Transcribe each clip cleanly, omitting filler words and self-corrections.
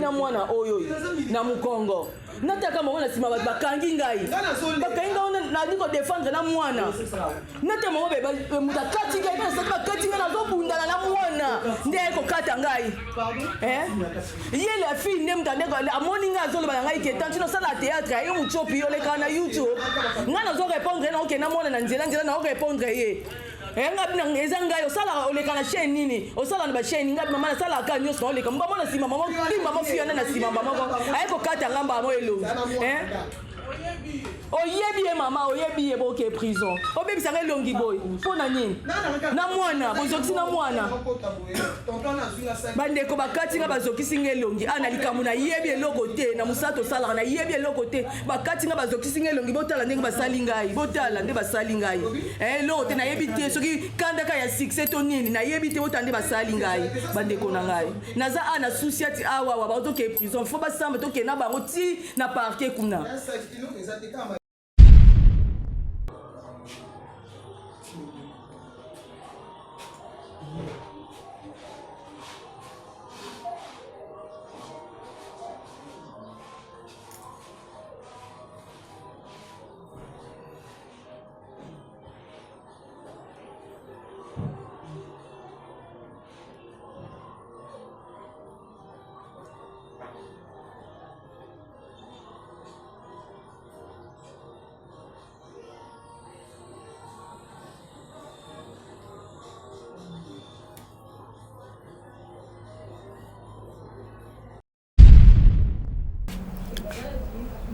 na mwana oyo na mukongo nataka mwana sima bakangi ngai bakangi ngai na diko défendre na mwana nata mama be mutakati ngai na sasa bakati ngai na zobundana na mwana ndeko kata ngai ye la fille ndem tandeko amoni ngai azolo bana ngai ketanti no sala théâtre yo muchopi yo leka na YouTube ngai na zo répondre na okena mwana na nzela na répondre ye nga bina eza ngai osala oleka na chaîne nini osala na ba chaîne nga mama na sala ka nyos na oleka mama na sima mama timba mama fiona na sima mama ayeko kata ngamba mo elo oyebi mama oyebi boke prison obebisa ngai longi boy pona nini na mwana bozokisi na mwana bandeko bakati nga bazokisi ngai longi ana likamu na yebi eloko te na musato sala na yebi eloko te bakati nga bazokisi ngai longi botala ndenge basali ngai botala nde basali ngai eloko te na yebi te soki kandaka ya succès to nini na yebi te botala nde basali ngai bandeko na ngai naza ana susiati awa wa bazoke prison fo basamba toke na bango ti na parquet kuna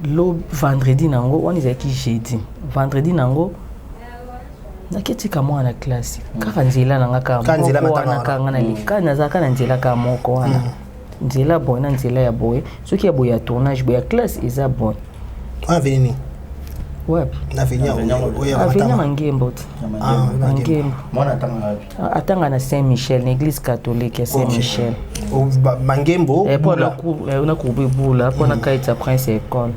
lo vendredi nango on ezaki jeudi vendredi nango naketika mwana classe kaka nzela nanga ka moko wana kanga na lika nazaka na nzela ka moko wana nzela boy na nzela ya boy soki ya boy ya tournage boy ya classe eza boy aveni wapi na venya avenya mangembo mangembo mwana atanga na Saint Michel na église catholique ya Saint Michel mangembo bula una kubi bula pona kaita prince école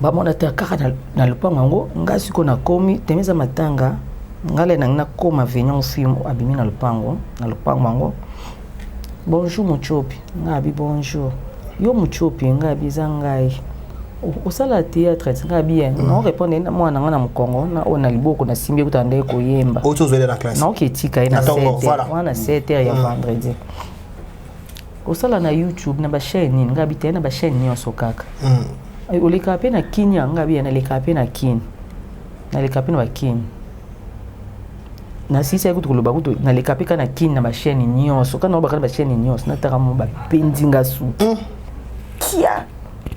ba mona ta kaka na lupango ngo ngasi ko na komi temeza matanga ngale na koma venyon film abimi na lupango mango bonjour muchopi ngabi bonjour yo muchopi ngabi zangai osala théâtre nga bien non répondre na mwana ngana mukongo na ona liboko na simbi kutande ko yemba otozwele na classe na oketika ina 7h wana 7h ya vendredi osala na YouTube na ba chaîne nini nga bitena na ba chaîne nyonso kaka oleka pe na kinya nga bien na leka pe na kin na leka pe na kin na sisi akutu koloba kutu na leka pe kana kin na ba chaîne nyonso kana obaka ba chaîne nyonso na taka mo ba pendinga su kia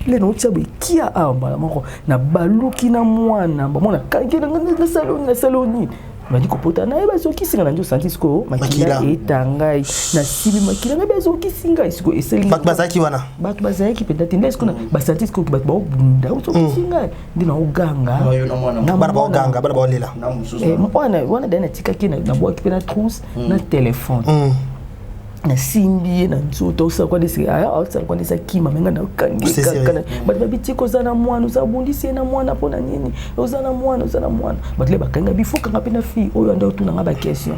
le no tsabe kia amba mako na baluki na mwana bamona kankela na saloni badi kopota na eba zokisinga na njo santisko makila etanga na sibi makila na bezokisinga isiko eseli bak bazaki wana bak bazaki peut-être ndesko na ba santisko bak ba bunda zokisinga ndina uganga na bana ba uganga bana ba lela wana dana tikaki na boaki pe na trousse na téléphone na simbi na nzoto sa kwa desi sa kwa desi kima menga na kangi kana but babiti ko zana mwana uzabundisi na mwana pona nini uzana mwana but le bakanga bifuka ngapi na fi oyo ndo tuna ngaba question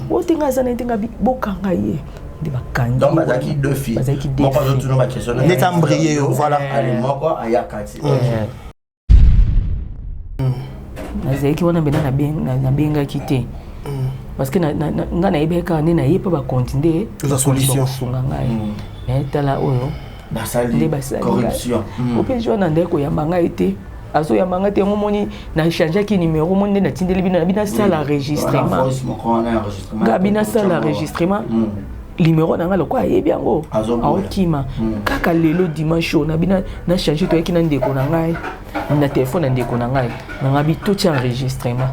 wote ngazana ntinga bokanga ye de bakangi donc bazaki deux filles moko zo tuna ba question ne tambrier voilà allez moko ayakati nazeki wana bena na benga kite parce que nga na ibeka ne na yepa ba continuer la solution sunga ngai mais tala oyo basali corruption opejo na ndeko ya manga ite aso ya manga te ngomoni na changer ki numéro monde na tindeli bina sala enregistrement ga bina sala enregistrement numéro na nga lokwa yebi yango aokima kaka lelo dimanche na bina na changer to ekina ndeko na ngai na téléphone ndeko na ngai na ngabi to tia enregistrement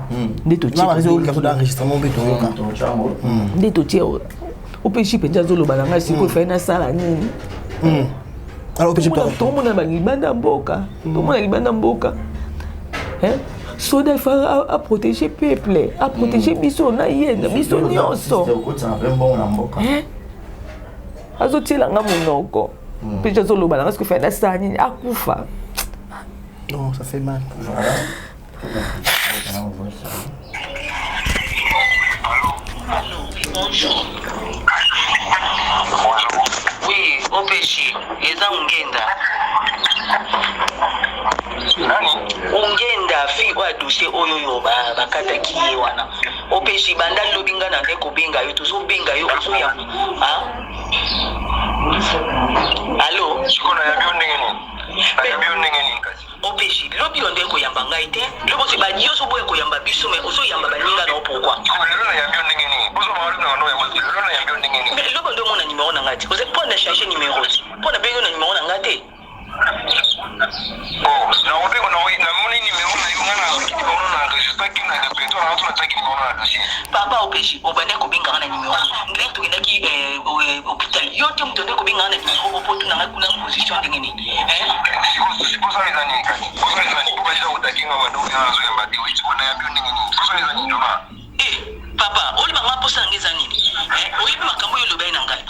ndeto tia na réseau ka to enregistrement beto ka ndeto tia opeshi penja zolo bana ngai siko fa na sala nini alors opeshi to mona ba libanda mboka to mona libanda mboka so da fa a protéger peuple a protéger biso na yena biso nyonso azo tila nga monoko penja zolo bana ngai siko fa na sala nini akufa. Non, ça fait mal. Voilà. Bonjour. Oui, opeshi eza ungenda ungenda fi wa dossier oyo yo bakata kiye wana opeshi banda lobinga na ndeko benga yo tuzo benga yo ozo ya allo siko na yabyo ndenge kasi opeshi lobi onde ko yamba ngai te lobo se ba dioso boye ko yamba biso me ozo yamba baninga na opokwa lelo na yabyo ndenge nini bozo mawali na no yamba lelo na yabyo ndenge nini lobo ndo mona numéro na ngati oze pona changer numéro pona bengo na numéro na ngate na wote na moni numéro na yo ngana kibono na registre kinga na peto na watu na taki numéro na dossier papa opeshi obande ko benga na numéro ngre to kenda ki hôpital yote mtu ndo ko benga na numéro opoto na kuna position ndenge nini siko sana nani kasi bozo nani kwa jina utakinga madogo na zo yamba diwi siko na yabyo ndenge nini bozo nani ndoma papa oli banga posa ngeza nini oyi makambo yo lobai na ngai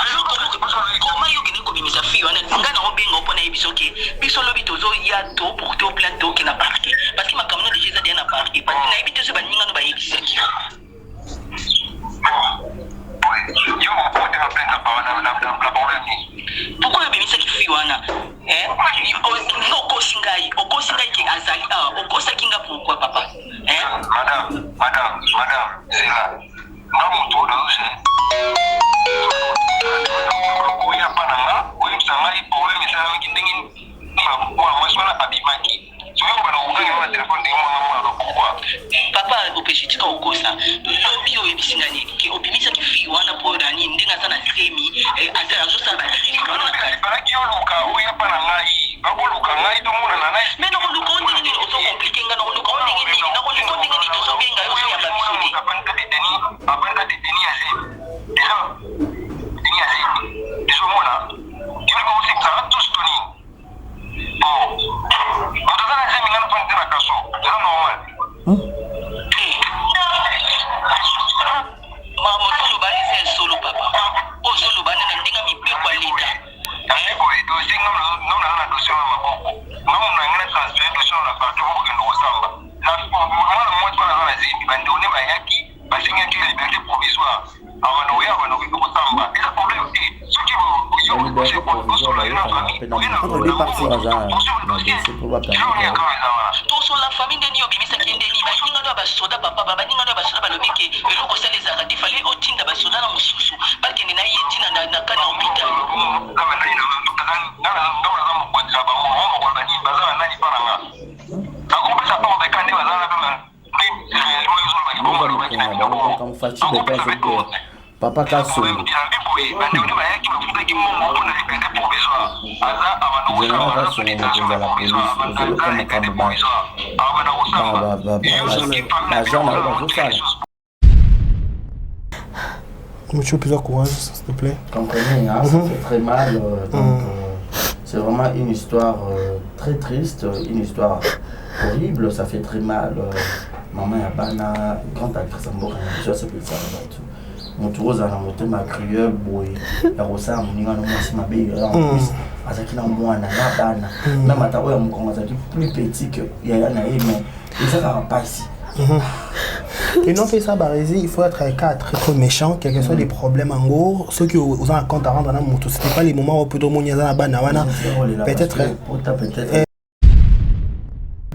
koma yo kene ko bimisa fi wana ngana obenga opona yebisoke biso lobi tozo ya to pour to plateau ki na parquet parce que makambo no déjà dia na parquet parce que na yebi tozo baninga no bayebisaki yo mpote na plenda pa na problème ni pourquoi yebimisaki fi wana okosingai ke azali okosaki nga pourquoi papa madame Zela na mutu odoze oya pananga oya msanga problème ça avec ndenge ni kwa mwasona abimaki soyo bana unganga na telefone ndenge mwana pourquoi papa opeshi tika okosa lobi oyo ebisinga nini ke obimisa ki fi wana po dani ndenge aza na semi azala azosala batriki wana balaki oluka oya pananga bakoluka ngai tomona na nai mais nakoluka ondenge nini ozo komplike nga nakoluka ondenge nini nakoluka ondenge nini tozobenga yo ya babiso te apanda deteni ya zemi déjà deteni ya zemi ezomona kina baosekisa tous toni bon moto aza na zemi ngana mpa nte na kaso eza normal motoloba eza esolo papa ozoloba nena ndenge mipeko aleta boye dosie ngamna na dosie na maboko ngamna ngana transfert dosie na partout okokende kosamba mwana mwasi wana aza na zemi bandone bayaki basengaki liberté provisoire abana oya bana okosamba eza problème te soki osola yo na famille tosola famille ndeni obimisaki ndeni baninga no ya basoda papa baninga no ya basoda balobi ke eloko osala ezalaka te fale otinda basoda na mosusu bakende na ye ntina na kani ya hôpital naza mokwatela bango mokola baza banani mpananga nakopesa mpa babekande baza na Papa Kassou. Monsieur, plus courage, s'il te plaît. Comprenez, hein, ça fait très mal. C'est vraiment une histoire très triste, une histoire horrible. Ça fait très mal. Maman Yabana, grande actrice en Bourg, je sais plus ça. Moturoza na motema crieur boy ya kosa muninga no mwasi mabe en plus azaki na mwana na bana na mata oya mukongo azaki plus petit que ya na eme ezaka pasi. Et non fait ça barési, il faut être très méchant, quel que soit les problèmes en gros, ceux qui ont un compte à rendre dans moto, c'était pas les moments où plutôt mon yaza na bana wana peut-être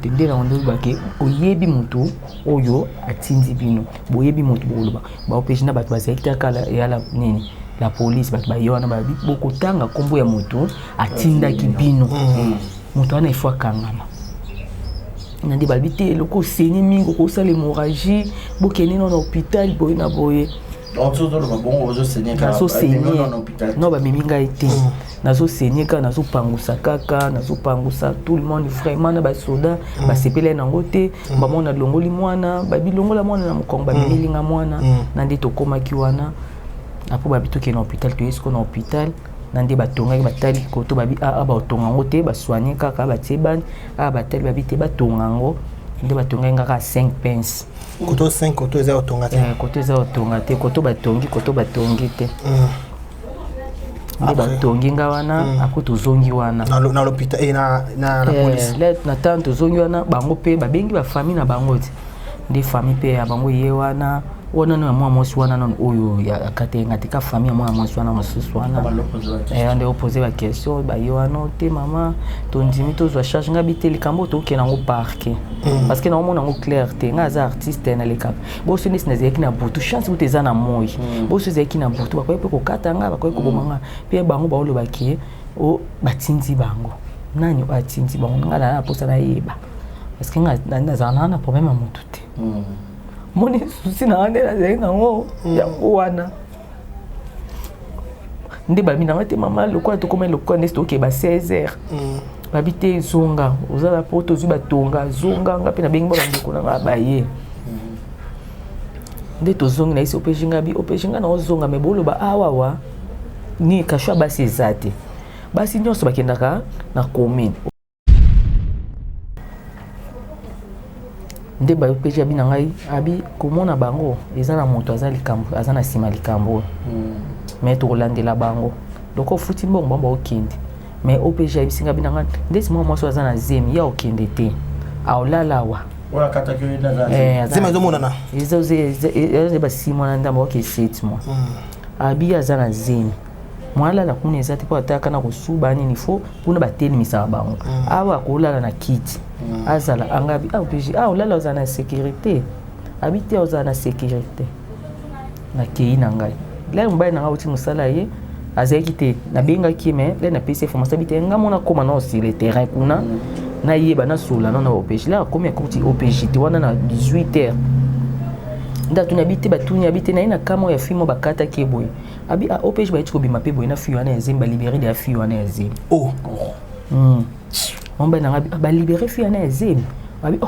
ndenge ndo bake oyebi mutu oyo atindi bino boyebi mutu boloba baopeshi na bato bazalaka ya la nini la police bato bayona babi bokotanga kombo ya mutu atindaki bino mutu ana ifwa kangama nandi babi te loko seni mingi kosala hémorragie bokende na hôpital boye na boye nazo saigner non bamemi ngai te nazo saigner kaka nazo pangusa kaka nazo pangusa tout le monde vraiment na basoda basepela nango te bamona longoli mwana babilongola mwana na mokongo bamemelinga mwana na nde tokomaki wana apo babi tokende na hôpital toyesiko na hôpital na nde batongaki batali koto babi batonga yango te basoigne kaka batie bani batali babi te batonga yango nde batongaki kaka 5 pence koto 5 koto eza otonga te koto eza otonga te koto batongi te nde batongi nga wana ako tozongi wana na l'hôpital et na police na tan tozongi wana bango pe babengi bafamille na bango te nde famille pe ya bango ye wana wana na mwa mwasi wana non oyo ya katenga tika famille mwa mwasi wana mosusu wana ande opposer la question ba yo ano te mama tondimi to zo charge ngabi te likambo to kena ngo parquet parce que na mona ngo clair te nga za artiste na lekap bo so nisina zeki na butu chance uteza na moyi bo so zeki na butu bakoye pe ko katanga bakoye ko bomanga pe bango ba oloba ki o batinzi bango nani batinzi bango nga na posa na yeba parce que nga na na problème mutu te moni susi na ande na zeki na ngo ya wana ndi ba mina te mama lokwa to comme lokwa nesto ke ba 16h babite zonga ozala poto zuba tonga zonga nga pe na bengi ba ndeko na baye nde to zonga na isi opejinga na ozonga me bolo ba awawa ni kashwa basi ezate basi nyonso bakendaka na commune nde ba opeji abi na ngai abi komona bango eza na moto azana sima likambo mais to landela bango loko futi mbongo bamba okende mais opeji abi singa binanga nde simo mwaso azana zemi ya okende te aolalawa wala katakuri na zema zo monana ze ba simo na ndamba oke 7 mois abi azana zemi mwala la kuna ezate po ataka na kosuba nini fo kuna bateli misaba bango awa kolala na kiti azala angabi opeji olala ozana sécurité habite ozana sécurité na kei na ngai là mbaye na ngauti musala ye azeki te na benga kime le na PC formation bite ngamona koma na sur le terrain kuna na yeba na sola na OPG là comme kuti OPG te wana na 18h ndatu na bite batuni habite na ina kama ya fimo bakata keboy abi OPG ba itiko bima pe boy na fiyo na ezemba libérer de fiyo na ezemba mbaye na ngabi ba libérer fiyo na ezemba abi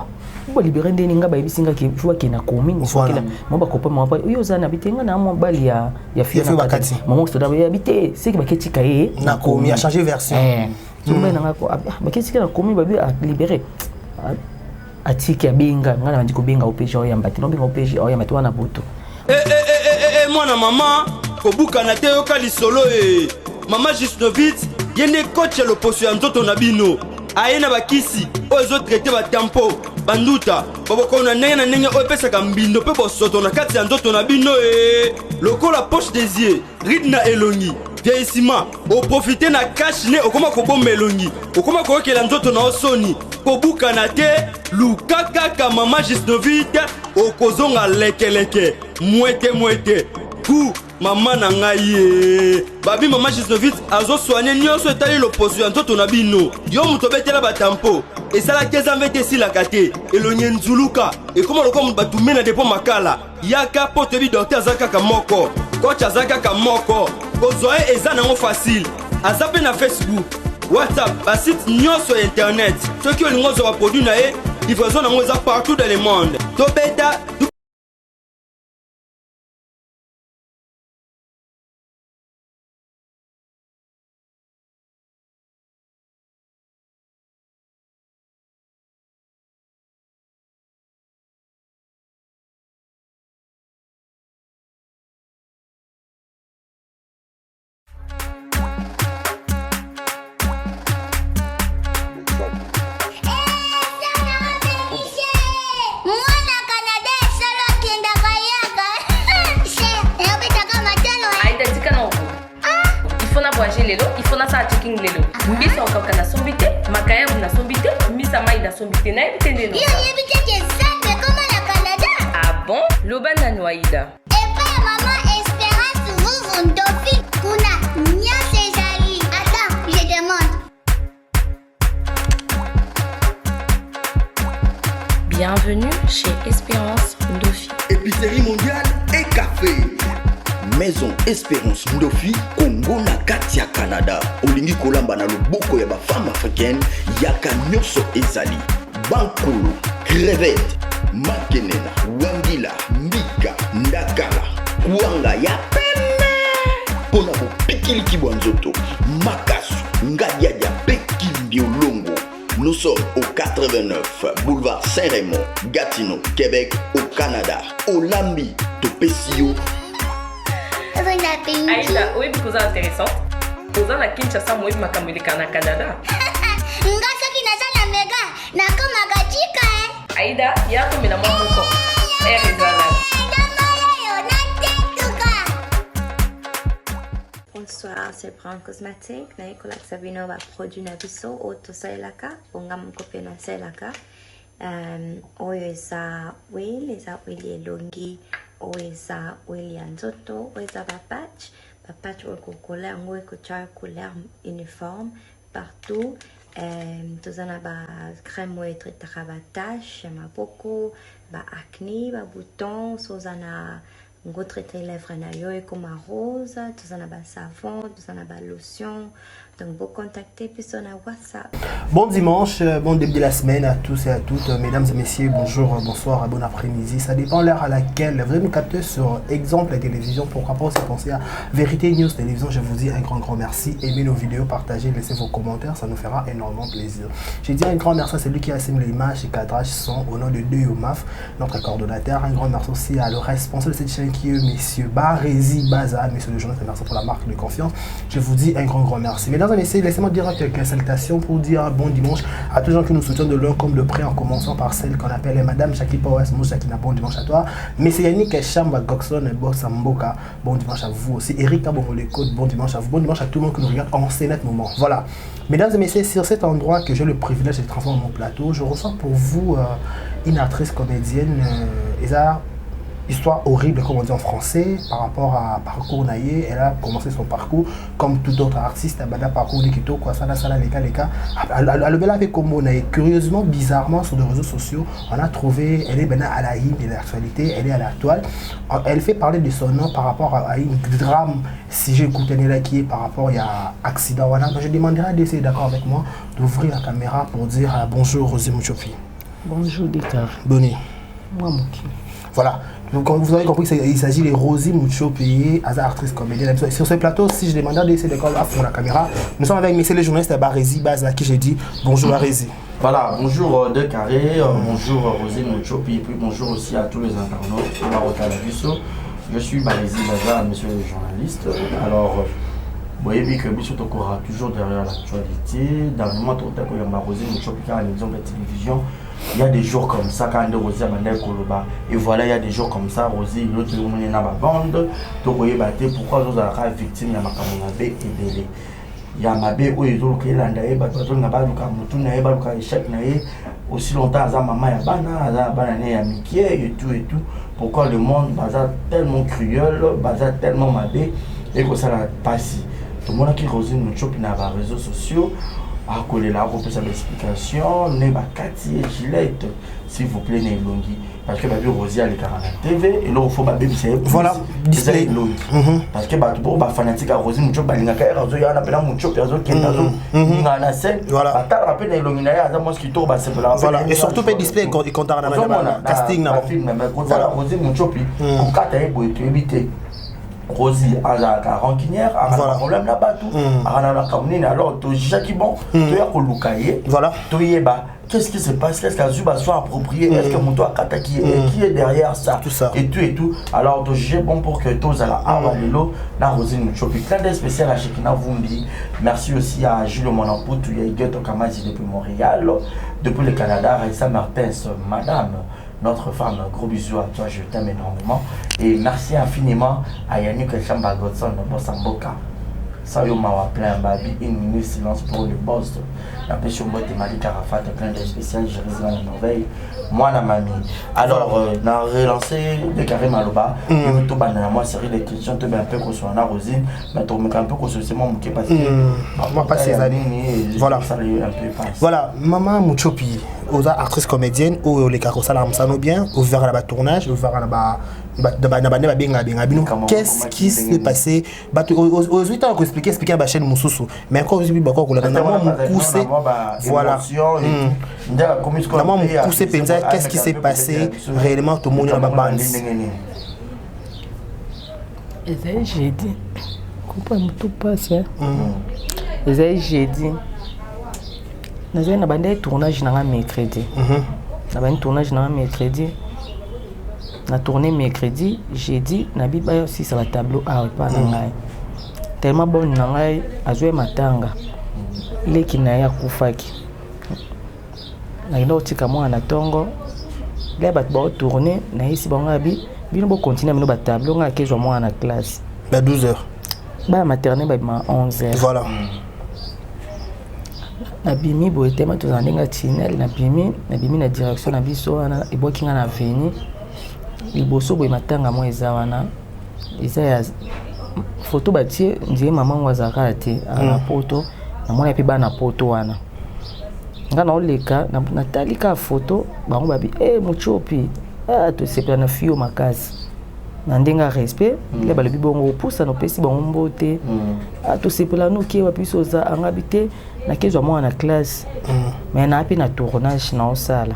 bo libérer ndeni nga ba bisinga ke fwa ke na commune sokela mba kopa mwa yo zana bitenga na mwa bali ya fiyo bakati maman sto da habite c'est que baketika ye na commune a changer version mbaye na ngako baketika na commune ba bi libérer atiki ya benga ngana bandi ko benga OPG o yamba te no benga OPG o yamba te wana boto mwana mama kobuka na te yoka lisolo mama Gisnovitz yende coach ya loposo ya nzoto na bino aye na bakisi oyo ezotraite batampo banduta babokona ndenge na ndenge oyo epesaka mbindo mpe bosoto na kati ya nzoto na bino lokola poche des yeux ride na elongi vieillissement oprofite na cash ne okoma kobomba elongi okoma koyokela nzoto na osoni kobukana te luka kaka mama Gisnovitz okozonga lekeleke mwete ku mama na ngai babi mama Gisnovitz azosoigne nyonso etali loposo ya nzoto na bino yo moto obetela batampo esalaki ezambe te esilaka te elongi nzuluka ekoma lokola moto batume na depo makala yaka mpo toyebi docteur aza kaka moko coach aza kaka moko kozwa ye eza nango facile aza mpe na Facebook WhatsApp basite nyonso ya internet soki olingi ozwa baproduit na ye livraison nango eza partout dans le monde tobeta il faut na sa checking lelo mbisa okaka na sombite makaya na sombite mbisa mai na sombite na ebitende no yo yebite ke zambe comme na Canada. Ah bon loba na Noaïda et pas maman Espérance vous Ndofi kuna nya Césari. Attends, je demande. Bienvenue chez Espérance Ndofi. Épicerie mondiale et café. Maison Espérance Ndofi, Congo na kati ya Canada. Olingi kolamba na loboko ya ba femme africaine, yaka nyonso ezali. Bankulu, crevette, makenena, wangila, mbika, ndakala, kwanga ya pembe. Pona bo pikili kibwa nzoto, makasu, ngadiadia peki mbiolongo. Nous sommes au 89 boulevard Saint-Raymond, Gatineau, Québec, au Canada. Olambi, Topesio. Aïda, oui, because c'est intéressant. Posant la Kinshasa, moi, je m'appelle na Canada. Ngasa kinasa na mega, na kama gachika Aïda, ya comme la maman moko. Eh, bonsoir, c'est Brown Cosmétique. Naikola Sabino va produire na biso auto sailaka, bonga mkope na sailaka. Oyo eza oil elongi, oyo eza oil ya nzoto, oyo eza bapatch okokola yango ekotia couleur uniforme partout. Tozana ba crème oyo etretaka batache ya maboko, ba acné, ba bouton, sozana ngo traiter lèvres na yo comme rose, tozana ba savon, tozana ba lotion. Donc, vous contactez puis sur WhatsApp. Bon dimanche, bon début de la semaine à tous et à toutes. Mesdames et messieurs, bonjour, bonsoir, bon après-midi. Ça dépend de l'heure à laquelle vous allez nous capter sur Exemple la télévision. Pourquoi pas aussi penser à Vérité News Télévision. Je vous dis un grand merci. Aimez nos vidéos, partagez, laissez vos commentaires. Ça nous fera énormément plaisir. Je dis un grand merci à celui qui assume l'image et cadrage son au nom de Deumaf, notre coordonnateur. Un grand merci aussi à le responsable de cette chaîne qui est Monsieur Barézi Baza, Monsieur le journaliste. Merci pour la marque de confiance. Je vous dis un grand merci. Mesdames et messieurs, laissez-moi dire quelques salutations pour dire bon dimanche à tous les gens qui nous soutiennent de loin comme de près, en commençant par celle qu'on appelle Madame Jackie Powers, Jackie, bon dimanche à toi. Monsieur Yannick Chamba Goxon, Bossamboka, bon dimanche à vous aussi. Erika Bongolécote, bon dimanche à vous. Bon dimanche à tout le monde qui nous regarde en ce net moment. Voilà. Mesdames et messieurs, sur cet endroit que j'ai le privilège de transformer mon plateau, je reçois pour vous une actrice comédienne, histoire horrible, comme on dit en français, par rapport à parcours naïe. Elle a commencé son parcours comme tout autre artiste, elle a parcours de Kito, quoi, ça, les cas. Elle a fait comme on naïe. Curieusement, bizarrement, sur les réseaux sociaux, on a trouvé, elle est maintenant à la hymne de l'actualité, elle est à la toile. Elle fait parler de son nom par rapport à une drame, si j'écoute là qui est par rapport à accident. Donc je demanderai d'essayer, d'accord avec moi, d'ouvrir la caméra pour dire bonjour Rosy Mouchopi. Bonjour Décar. Bonne. Moi Mouki. Voilà. Donc, comme vous avez compris, il s'agit de Rosy Mouchopi, actrice comédienne. Sur ce plateau, si je demandais d'essayer de faire la caméra, nous sommes avec monsieur le journaliste Barézi Baza, à qui j'ai dit bonjour Barézi. Voilà, bonjour De Carré, bonjour Rosy Mouchopi, et puis bonjour aussi à tous les internautes qui m'ont regardé. Je suis Barézi Baza, monsieur le journaliste. Alors, vous voyez bien que Bissot aura toujours derrière l'actualité. Dans le moment où il y a Rosy Mouchopi qui a un exemple de télévision. Il y a des jours comme ça quand Rosy a mandé Koloba. Et voilà, il y a des jours comme ça, Rosy, l'autre jour, il y a une bande. Donc, vous voyez, pourquoi nous avons victime, il y a Makamonabe et Belé. Il y a Mabé où ils ont le Kélandaé, il y a Moutoun, il y a échec, aussi longtemps, il y a maman, il y a Bana, il y a Mickey et tout et tout. Pourquoi le monde est tellement cruel, tellement Mabé, et que ça n'a pas si. Tout le monde qui Rosy Mouchopi dans les réseaux sociaux. À coller là, on peut faire l'explication. N'est pas Cathy et Gillette, s'il vous plaît, n'est longi. Parce que Babi Rosy a les caméras à la TV et là, il faut Babi c'est voilà, display longi. Parce que Babi pour fanatique à Rosy, Moucho, Balinaka, Razo, il y a un appel à Moucho, Razo, Kentazo, il y a un scène. Voilà. Batar rappelle les longi, il y a un mosquito, c'est pour la. Voilà, et surtout, pas display quand on a un casting. Voilà, Rosy Moucho, puis on capte pour éviter. Rosy a la rancunière, a un problème là-bas, tout. Alors, tu sais qui bon, tu es à Kolukaye. Voilà. Tu es bas. Qu'est-ce qui se passe? Qu'est-ce que la Zuba soit appropriée? Est-ce que mon toit Kataki qui est derrière ça? Tout ça. Et tout et tout. Alors, tu sais bon pour que tous à la Avalelo, la Rosy Mouchopi. Plein de spécial à Chekina Vumbi. Merci aussi à Jules Monampo, tu es Gueto Kamazi depuis Montréal, depuis le Canada, Raissa Martens, madame. Notre femme, gros bisous à toi, je t'aime énormément. Et merci infiniment à Yannick Chamba Godson de Bossamboka. Sayo Mawa plein Babi, une minute silence pour le boss. La pêche au bout de Malik Arafat, plein de spécial, je réside en Norvège. Moi, la mamie. Alors, on a relancé de Carré Maloba. Et tout banana, moi, série de questions, tu un peu qu'on soit en Rosine, mais tu me un peu qu'on soit c'est mon qui parce que. Moi, pas ces années. Voilà. Voilà, Maman Mouchopi, aux actrices comédiennes, ou les carrossales à Amsano bien, ou vers le tournage, ou vers qu'est-ce qui s'est passé? Aux 8 ans, on expliquer à la chaîne Moussoussou. Mais encore aujourd'hui, voilà. Qu'est-ce qui s'est passé réellement? Tout le monde a bande. J'ai dit. Comprends tout passe. J'ai dit. Nous avons un tournage mercredi. Nous avons un tournage mercredi. Na tourné mercredi, jeudi, na biba aussi sur la tableau à pas nangai. Tellement bon nangai azwe matanga. Leki na ya kufaki. Na ino tika mwana tongo. Là ba tourner na ici bon abi, bino bo continuer no ba tableau nga kezwa mwana classe. Ba 12h. ba maternelle ba ma 11h. Voilà. Na bimi bo etema to zandenga tinel na bimi na direction na biso wana ebokinga na veni. Liboso bo matanga mo eza wana. Eza ya photo batie ndiye mama ngwazaka te na poto na mona pe bana poto wana. Nga na oleka na talika photo bango babi muchopi to sepla na fio makasi. Na ndenga respect le balobi bongo poussa no pesi bango mbote to sepla no ke wapiso za angabite na kezwa mwana na classe mais na api na tournage na osala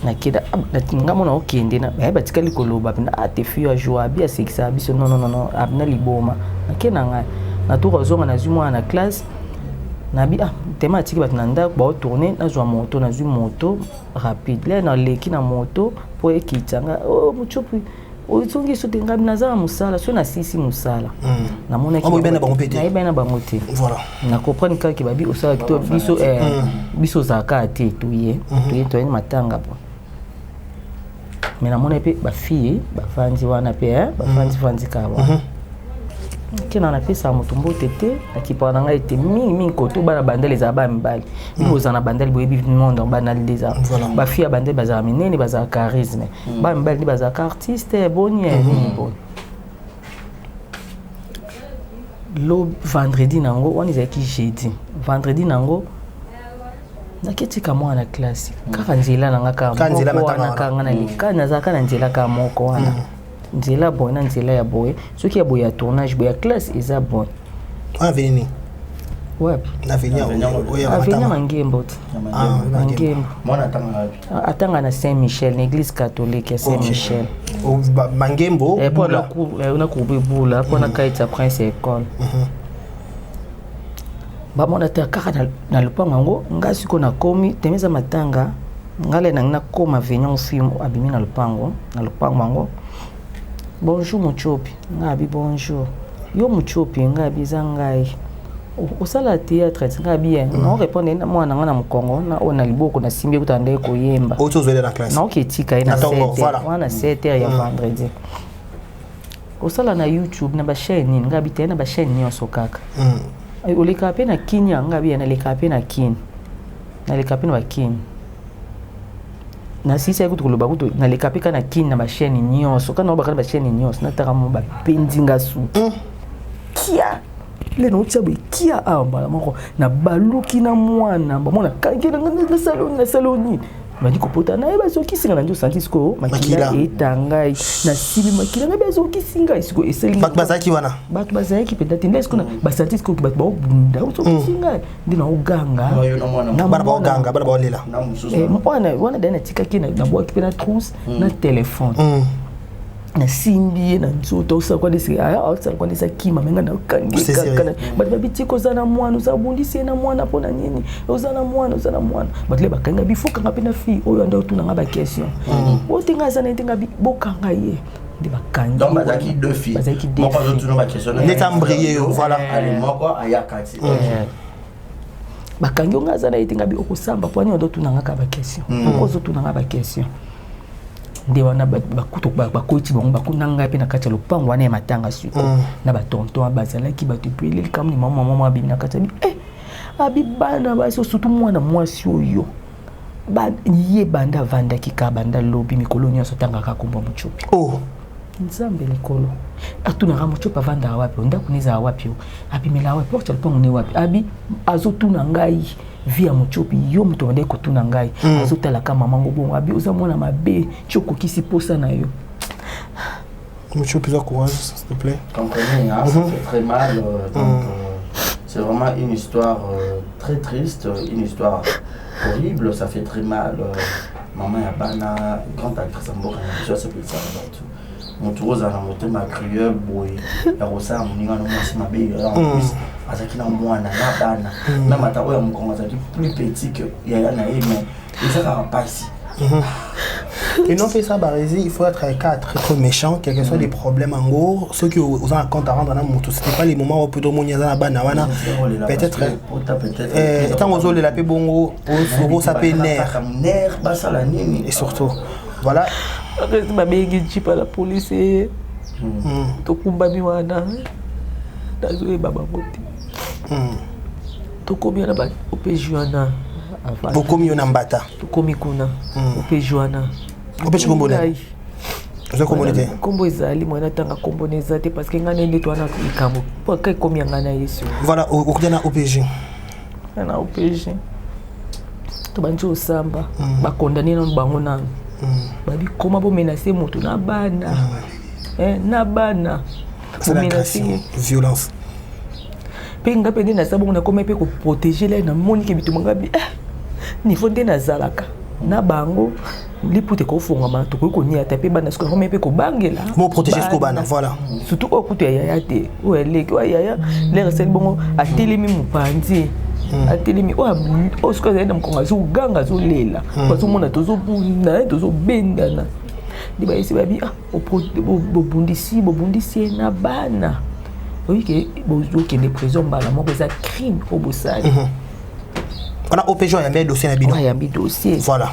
na kida nga mona okende na ba tikali koloba na te fio a joie bien sexa biso non abna liboma na kenanga na to kozonga na zuma na classe na bi thématique bat nanda ba tourner na zwa moto na zwa moto rapide là na leki na moto po ekitanga muchopi oitsongi so tenga binaza musala so na sisi musala na mona ki bena bango pété na bena bango te voilà na comprendre ka ki babi osala to biso biso zaka te tuye to ni matanga po mais na mona pe ba fille ba fanzi wana pe ba fanzi ka wana kina na pesa mutumbo tete akipana ngai te mingi koto bana bandele za ba mbali biboza na bandele boyebi monde bana leza ba fia bandele baza minene baza charisme ba mbali baza artiste bonnie bon lo vendredi nango on is qui jeudi vendredi nango naketika mwana classe kaka nzela nanga kanga na likana za kana nzela ka moko wana nzela boy na nzela ya boy soki ya boy ya tournage boy ya classe eza boy aveni wapi na venia aveni mangembo mangembo mwana atanga na Saint-Michel na église catholique ya Saint-Michel mangembo pour la cour una coupe bula pour na kaita prince école ba mona ta kaka na lupango ngo ngasi ko na komi temeza matanga ngale na koma venyon film abimi na lupango mango. Bonjour Muchopi, ngabi bonjour. Yo Muchopi ngabi zangai. Osala théâtre ngabi non répondre na mwana ngana mukongo na ona liboko na simbi kutande ko yemba. Auto zele na classe. Na oketika ina 7h. Wana 7h ya vendredi. Osala na YouTube na ba chaîne ngabi te na ba chaîne nyonso kaka. Oleka pe na kinya ngabi na leka pe na kin. Na leka pe na kin. Na sisi ya kutukuloba kutu na lekapika na kin na ba chaîne nyonso kana obakala ba chaîne nyonso na taka mo ba pendinga su kia le no tsabe kia amba moko na baluki na mwana ba mona kangela na saloni bandi kopota na eba soki singa na njo santisko makila etanga na sibi makila na bezo kisinga isiko eseli bat bazaki wana bat bazaki peut-être ndesko na ba santisko ki bat ba bunda soki singa ndina oganga na bana ba oganga bana ba olela wana dana tikaki na boa ki na trousse na téléphone na simbi na nzoto sa kwa desi sa kwa desi kima menga na kangika but babitiko za na mwana za bundisi na mwana pona nini uzana mwana but le bakanga bifuka ngapi na fi oyo anda tuna ngaba question otinga za na tinga bokanga ye ndi bakanga donc bazaki deux filles moko zo tuna ba question neta mbrier voilà ali moko ayakati bakanga ngaza na tinga bi okusamba poni ndo tuna ngaka ba question okozo tuna ngaba question nde wana bakuto bakoiti bango bakunanga pe na kati ya lopango wana ya matanga suko na batonton bazalaki bato epele likambo ni mama abimi na kati abi bana baso surtout mwana mwasi oyo ye banda vandaki ka banda lobi mikolo nyonso tangaka komba Muchopi nzambe likolo atunaka Muchopi avanda wapi ndako niza wapi abimela wapi porte lopango ne wapi abi azotuna ngai via Muchopi yo muto ndeko kotuna ngai azotala ka mamango bongo abi oza mwana mabe choko kisi posa na yo Muchopi za courage s'il te plaît. Comprenez, hein, ça fait très mal donc c'est vraiment une histoire très triste, une histoire horrible, ça fait très mal. Maman ya bana grande actrice mboka na ça peut ça tout. Moturoza na motema crieur boy ya rosa muninga no mwasi mabe en plus azaki na mwana na bana na mata oya mukongo azaki plus petit que ya na mais ça va pas ici. Et non fait ça Barési, il faut être très méchant, quel que soit les problèmes en gros, ceux qui ont un compte à rendre dans moto, c'était pas les moments où plutôt mon yaza bana wana peut-être tant aux les la paix bongo au s'appelle nerf basa la nini et surtout voilà ma begi chipa la police tokumbami wana nazoyeba bango te tokomi wana ba OPJ wana bokomi yo na mbata tokomi kuna OPJ wana OPJ kombone ozokombone te kombo ezali mwana tanga kombo neza te parce que ngana nde twana likambo po kai komi ngana yesu voilà okuta na OPJ na OPJ to banjo osamba bakondane na bango na babi koma bo menacer moto na bana na bana menacer violence pe nga pe na sabo na koma pe ko protéger la na moni ke bitu ngabi niveau nde nazalaka na bango lipute ko fongama to ko nia taper bana sko koma pe ko bangela mo protéger ko bana voilà surtout okutu ya yaya te o eleki o yaya le sel bongo atelemi mupanzi atelemi o sko za ndam konga zo ganga zo lela bazo mona tozo bunda tozo bendana diba isi babi bobundisi na bana oui que bozo des prisons bala moko za crime au bosali on a OPJ ya mbé dossier na bino ya mbé dossier voilà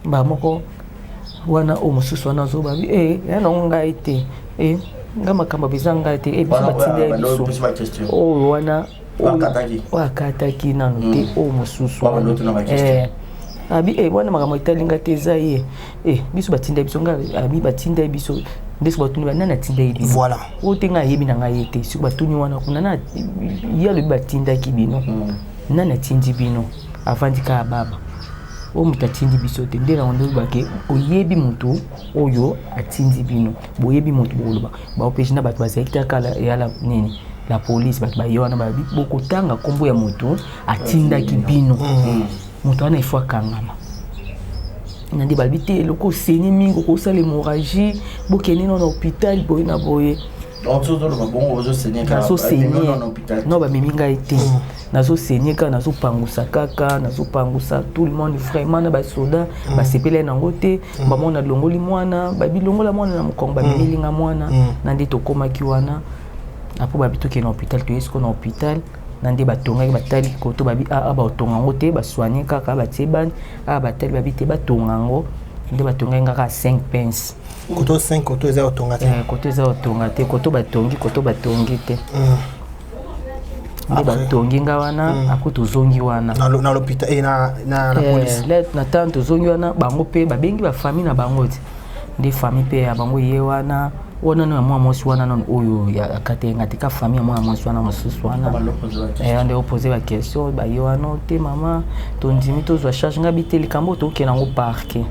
ba moko wana o mususu wana zo babi ya na ngai te nga makamba bizanga te biso batinde biso o wana wakataki nanu te o mususu abi wana makambo italinga te za ye biso batinde biso nga abi batinde biso ndeso batuni banana tinda biso voilà o tenga yebi na ngai te siko batuni wana kuna na ya le batinda ki bino nana tindi bino avandika baba o mutatindi biso te ndena ondo bake oyebi mutu oyo atindi bino boyebi mutu boloba ba OPJ na bato bazekta kala yala nini la police bato bayona babi bokotanga kombo ya mutu atinda ki bino mutu ana ifwa kangama nandi balbite loko seni mingo ko sala hémorragie bokene na hôpital boye na boye donc tout le bon ozo saigner ka so saigner no ba miminga été nazo saigner ka nazo pangusa kaka nazo pangusa tout le monde vraiment na ba soda ba sepele na ngote ba mona longoli mwana ba bilongola mwana na mukongo ba milinga mwana nandi to komaki wana apo ba bitoke na hôpital to esko na hôpital nandi batonga batali koto babi ba otonga ngote ba soigner kaka ba tebani batali babi te batonga ngo nde batonga ngaka 5 pence koto 5 koto eza otonga te koto eza otonga te koto batongi te nde batongi nga wana akutu zongi wana na l'hôpital na police na tanto zongi wana bango pe babengi ba famille na bango te nde famille pe ya bango ye wana wana na mwa mosi wana non oyo ya akatenga te ka famille mwa mosi wana mosusu wana nde opose ba question ba yo wana te mama tondimi tozwa charge nga biteli kambo to ke nango parquet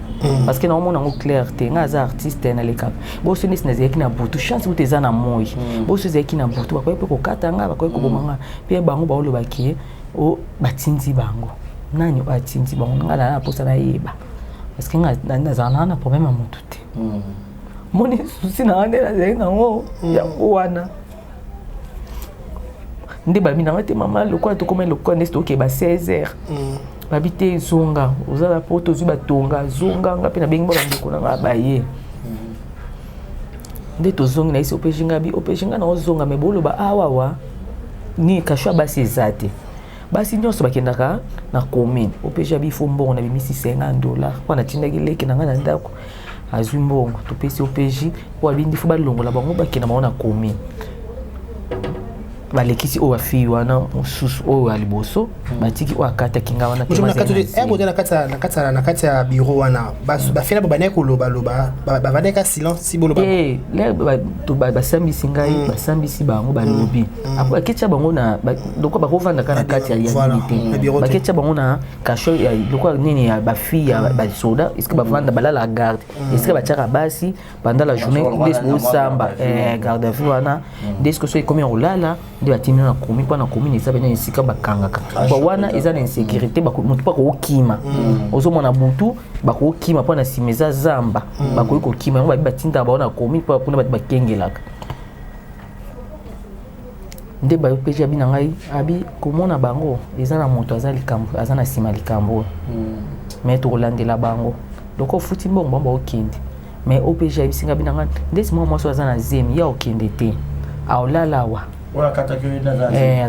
parce que na mona ngo clair te nga za artiste na lekap bo so nisi na zeki na butu chance uteza na moi bo so zeki na butu ba ko pe ko katanga ba ko bomanga pe bango ba olo baki o batindi bango nani o atindi bango nga na posa na yeba parce que nga na zana na problème à mutu te moni susi na ande na zai nango ya wana nde ba mina te mama lokwa to koma lokwa nesto ke ba 16h babite zonga ozala poto zuba tonga zonga nga pe na bengi ba ndeko na ba ye nde to zonga na isi OPJ ngabi OPJ nga na ozonga me bolo ba awawa ni kashwa basi ezate basi nyonso bakendaka na commune OPJ abi fo mbongo na bimisi $50 kwa na tindaki leki na nga na ndako azwi mbongo topesi OPJ po abindi fo balongola bango bakena bango na commune balekisi oyo afi wana mosusu oyo aliboso batiki oyo akataki nga wana na kati ya bureau wana bafina babane koloba bavandeka silence si boloba basambisi ngai basambisi bango balobi apo baketya bango na lokwa bakovandaka na kati ya nini te baketya bango na kasho lokwa nini ya bafi ya basoda eske bavanda balala garde eske batiaka basi pendant la journée ndeske bosamba garde à vue wana ndeske so ekomi olala nde batimi na komi mpo na commune eza bena esika bakangaka wana eza na insécurité motu mpo akokima ozomona butu bakokima mpo na nsima eza zamba bakoki kokima yango babi batindaka bao na commune mpo kuna bato bakengelaka nde bapeji abi na ngai abi komona bango eza na moto aza na nsima likambo me tokolandela bango loko ofuti mbongo bango baokende me OPJ abisinga abi na ngai ndesi mwa mwasi aza na zemi ya okende te aolalawa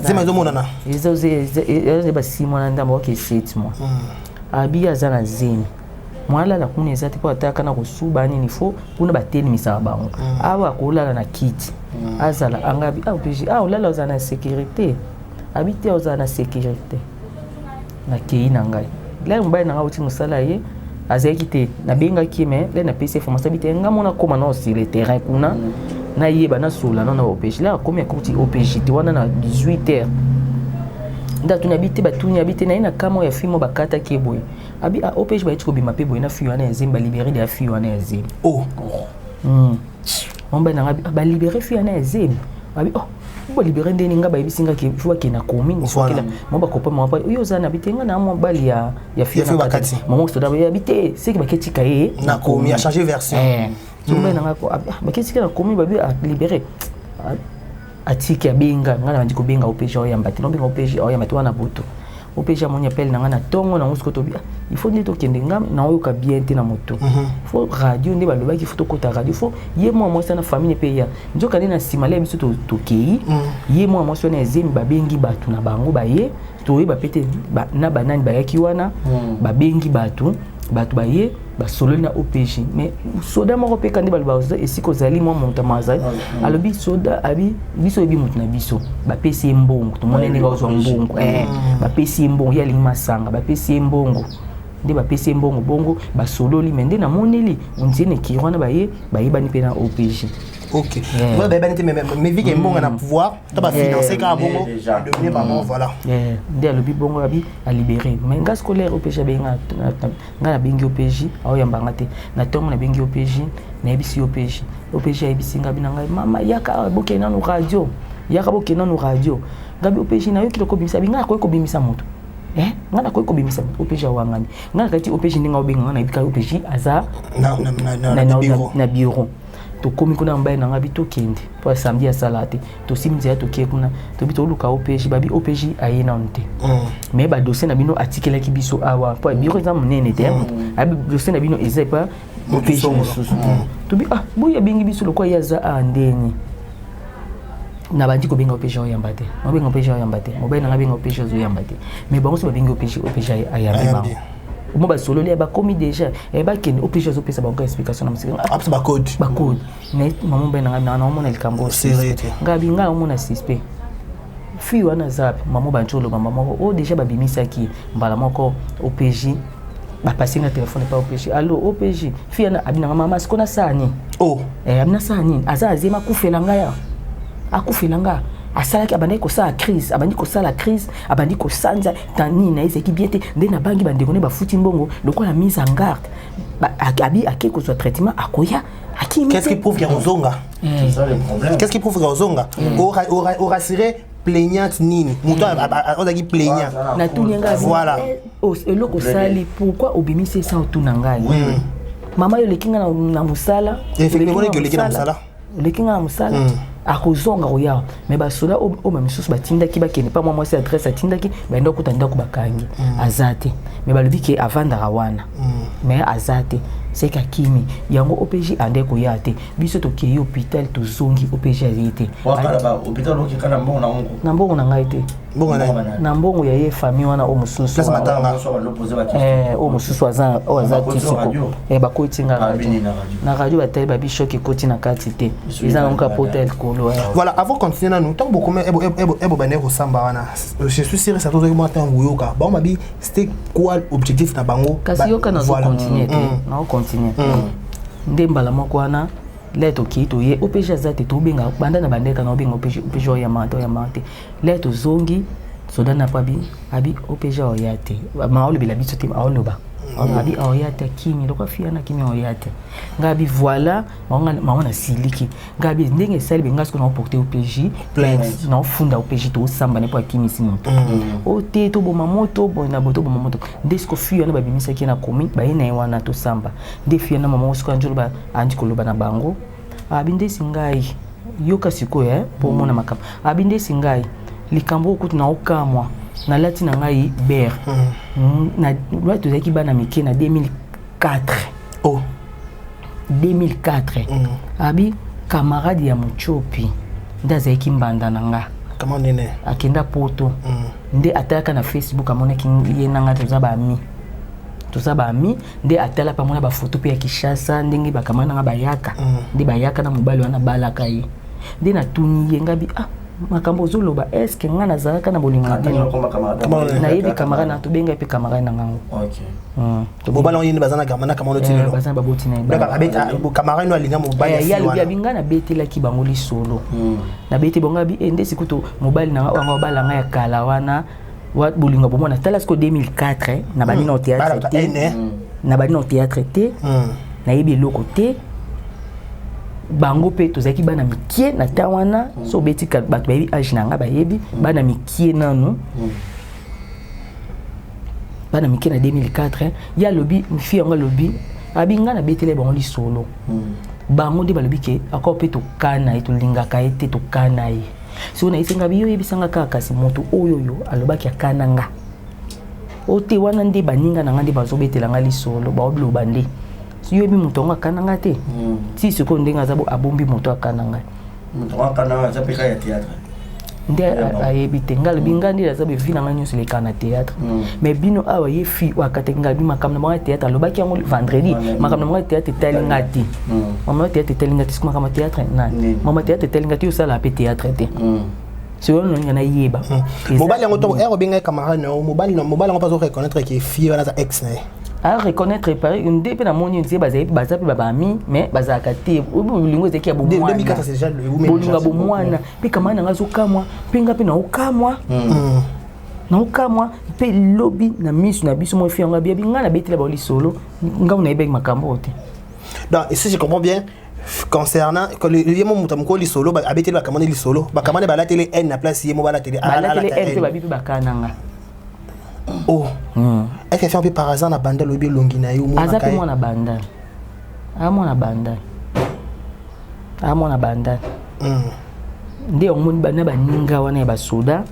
zema ezomonana eza ba 6 mois na ndambo oke 7 mois abi aza na zemi mwala la kuna ezati po ataka na kosuba nini fo kuna bateli misaba bango awa kolala na kiti azala angabi OPJ olala ozana sécurité habité ozana sécurité na kei na ngai la mbaye na ngauti musala ye azaki te na benga kime le na PC formation habité ngamona koma na sur le terrain kuna na yeba na sola na OPJ la komi akuti OPJ te wana na 18h ndatu na habité batuni habité na ina kama ya fimo bakata keboye abi OPJ ba itiko bima pe boye na fiyo na ezemba libérer de fiyo na ezemba mbaye na ngabi ba libérer fiyo na ezemba abi bo libérer ndeni nga ba ibisinga ke fwa ke na commune sokela mba kopa mwa yo zana bitenga na mwa bali ya fiyo bakati maman soda ya habité c'est que baketika ye na commune a changer version mbaye na ngako baketika na commune ba bi libérer atiki ya benga ngana bandi ko benga OPJ oyamba te no benga OPJ oyamba te wana boto OPJ mon appel na ngana tongo na ngusko to bia il faut ndito kende ngam na oyoka bien te na moto faut radio ndi baloba ki faut kota radio faut ye moi sana famille pe ya njoka ni na simale biso to kei ye moi so na ezemi ba bengi batu na bango ba ye to ye ba pete na banani ba yaki wana ba bengi batu ba ye ba solo na OPJ mais soda moko pe kandi baloba esiko zali mo monta mazai alobi soda abi biso ebi mutu na biso ba pesi mbongo to monene nga ozo mbongo ba pesi mbongo ya lima sanga ba pesi mbongo nde ba pesi mbongo bongo ba solo li mende na moneli onzene kirwana ba ye bani pe na OPJ. Ok. Moi, mais vu qu'il y a un bon pouvoir, tu vas financer quand bongo, devenir par bon, voilà. Dès le bongo abi à libérer. Mais gaz scolaire OPJ benga na bengi OPJ, awo yambangate. Na tongo na bengi OPJ, na ebisi OPJ. OPJ ebisi ngabi na ngai mama yaka bokena no radio. Yaka bokena no radio. Ngabi OPJ na yo kiloko bimisa binga ko bimisa moto. Ngana ko bimisa OPJ wangani. Ngana kati OPJ ndinga obenga na ibika OPJ aza na bureau. To komi kuna mbaye na ngabi to kende po samedi ya salate to simzi ya to ke kuna to bito luka OPJ babi OPJ ayena onte mais ba dossier na bino article ki biso awa po biro za munene te abi dossier na bino ezepa OPJ mususu to bi boya bingi biso lokwa ya za andeni na bandi ko benga OPJ oyamba te no benga OPJ oyamba te mobile na ngabi benga OPJ oyamba te mais bango so ba benga OPJ ayamba mo ba solo le ba komi déjà e ba ken OPJ zo pesa ba ko explication na musika ba code mais maman ben na mona el kambo ngabi nga mona sispe fi wana zap maman ba ntolo maman déjà ba bimisa ki mbala moko OPJ ba passer na téléphone pa OPJ allo OPJ fi na abina mama sikona sani abina sani azazema kufela ngaya akufela ngaya asalaki abandi ko sa crise abandi ko sala crise abandi ko sanza tani na ezeki biete nde na bangi bandeko ne bafuti mbongo lokola mise en garde abi akeko so traitement akoya akimi qu'est-ce qui prouve qu'il y a ozonga c'est ça le problème qu'est-ce qui prouve qu'il y a ozonga aura siré plaignante nini muto ozaki plaignant na tunyanga voilà eloko sali pourquoi obimise ça otuna ngai mama yo lekinga na musala effectivement lekinga na musala akozonga koya mais basoda o mamisusu batindaki bakene pa moi adresse atindaki baenda kutanda ko bakangi azate mais balobi ke avandara wana mais azate c'est kakimi yango OPJ ande ko yate biso to ke hôpital to zongi OPJ azite wakala ba hôpital oki kana mbongo na ngo na mbongo na ngai te na mbongo ya ye famille wana o mususu place matanga o mususu aza tisiko bako tinga na radio batali ba bishoki koti na kati te ils ont un hôtel kolo voilà avant continuer na nous tant beaucoup ebo bané ko samba wana je suis sûr ça tout que moi tant yoka ba mabi c'était quoi l'objectif na bango kasi yoka na continuer na continuer ndembala moko wana leto ki to ye OPJ azate to benga banda na bandeka na benga OPJ oyamate leto zongi soda na pabi abi OPJ oyate ma olo bila biso tim aoloba abi oyate kimi lokwa fiana kimi oyate ngabi voilà maona siliki ngabi ndenge sali benga sko na porter OPJ plainte na funda OPJ to samba ne po kimi simoto o te to bo mamoto bo na boto bo mamoto ndesko fiana ba bimisa ki na komi ba ina wana to samba nde fiana mama sko anjolo ba andi koloba na bango abinde singai yoka siko po mona makamba abinde singai likambo okutu na okamwa na lati na ngai ber na lati zaki bana mike na 2004 2004 abi camarade ya Muchopi ndaza yaki mbanda na nga kama nene akenda poto nde ataka na Facebook amonaki ye nanga toza ba ami tout ça bami nde atala pa mona ba photo pe ya Kishasa ndenge bakamana nga bayaka nde bayaka na mobali wana balaka ye nde na tuni ye ngabi makambo zoloba est-ce que nga nazalaka na bolingo dino na yebi camarade na to benga pe camarade na ngango mobali on yini bazana gamana kamano tilo bazana baboti na ba abeta camarade no alinga mobali ya lobi abinga na betela ki bango li solo na beti bonga bi ende sikuto mobali na nga bala nga ya kala wana wat bolingo bomona tala sko 2004 na bani na théâtre na bani na théâtre te na yebi loko te bango pe tozaki bana mikie na tawana so beti ka bato bayebi age na nga bayebi bana mikie nanu bana mikie na 2004 ya lobi mfi yanga lobi abinga na betele bango li solo bango nde balobi ke akor pe tokana ye tolingaka ye te tokana ye so na isenga biyo yebisanga kaka kasi moto oyoyo alobaki akana nga ote wana nde baninga na nga nde bazobetela nga li solo baobloba nde yo bi moto nga kananga te si siko ndenga zabo abombi moto akananga moto akana za peka ya théâtre nde ayebi te ngal binga ndi zabo vina nga nyusi le kana théâtre mais bino awa ye fi wakate ngal bi makam na mwa théâtre lobaki yango vendredi makam na mwa théâtre talinga ti mama théâtre talinga ti sikuma kama théâtre na mama théâtre talinga ti usala pe théâtre te si on na yeba mobali yango to ero binga camarade no mobali ngo pas reconnaître que fille wana za ex na à reconnaître par une dépêche à mon unité basé babami mais bazakati bolingo zeki ya bomwana 2004 c'est déjà le bolingo bomwana pe kama na ngazo kamwa pinga pe na okamwa na okamwa pe lobby na misu na biso mo fi nga bia binga na betela ba li solo nga na ibek makambo te donc et si je comprends bien concernant que le yemo mutamko li solo ba abetela ba kamane li solo ba kamane ba la télé n na place yemo ba la télé à la télé n pe ba bibi ba kananga oh est-ce que fait un peu par hasard na banda lobi longi na yo mo azape mo na banda amona banda nde omoni bana baninga wana ba soda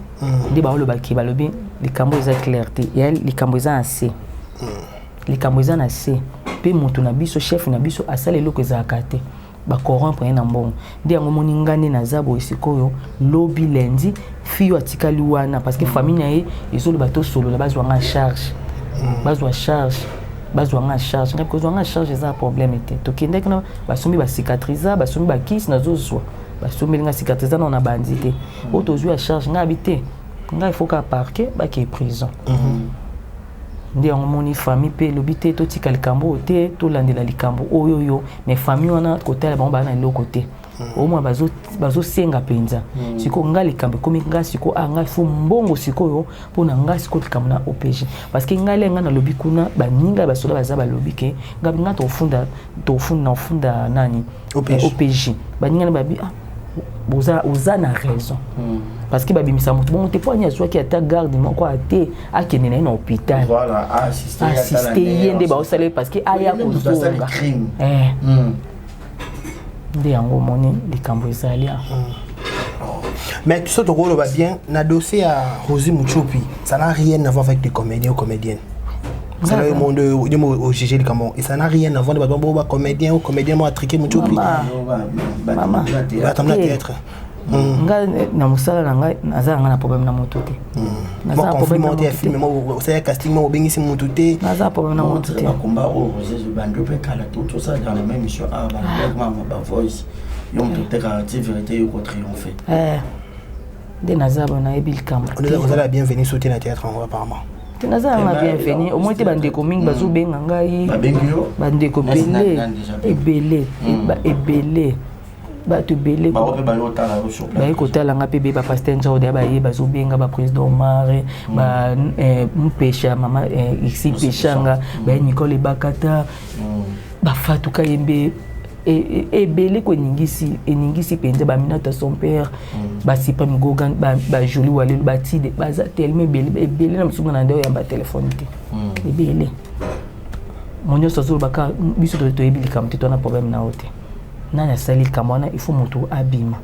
nde ba loba ki balobi likambo eza clarté ya likambo eza assez likambo eza na se pe moto na biso chef na biso asala eloko ezalaka te bacorrompre na mbongo nde yango moni ngande na zabo esikoyo lobi lendi fiyo atikali wana parce que famille na ye ezoloba to solo la bazwa nga charge bazwa nga charge na kozwa nga charge eza problème te tokende kana basombi ba cicatriza basombi ba kiss na zozwa basombi nga cicatriza na bandi te otozwa charge nga habité nga il faut ka parquer ba ki prison nde yango moni famille pe lobi te totika likambo te tolandela likambo oyoyo mais famille wana kotala bango bana eloko te au moins bazosenga mpenza siko nga likambo ekomi nga siko nga fo mbongo sikoyo mpona nga siko likambo na OPG parce que nga lenga na lobi kuna baninga basoda baza balobi ke nga tofunda nani OPG baninga na babi oza na raison parce que babimisa moto bon te poigne azwaki ata garde moko ate akende na hôpital voilà assister yende ba osale parce que aya kozonga nde yango moni likambo ezali mais tout ça to rôle va bien na dossier à Rosie Muchopi ça n'a rien à voir avec les comédiens ou comédiennes c'est le monde au GG likambo et ça n'a rien à voir de ba comédien ou comédien mo atriqué Muchopi maman attends théâtre nga na musala na nga nazala nga na problème na moto te nazala problème na moto film mo c'est casting mo bengisi moto te nazala problème na moto te combat au Jésus bando pe kala tout ça dans la même mission ah ba voice yom te ka vérité ko triompher de nazala na ebil kam on a la bienvenue sauter na théâtre en apparemment nazala na bienvenue au moins te bandeko mingi bazobenga ngai bandeko ebele bato belé ba kotala nga pe ba pasteur nzo de ba ye bazobenga ba président Omar ba mpesha mama ici peshanga ba Nicole Bakata ba Fatou Kayembe ebele ko ningisi penza ba Minata son père ba Sipa Migogan ba Jolie Wale ba Tide ba za tellement ebele na msunga na ndeo ya ba téléphone te ebele monyo sozo baka biso to ebili kam te to na problème na hote nani asali kamwana il faut moto abima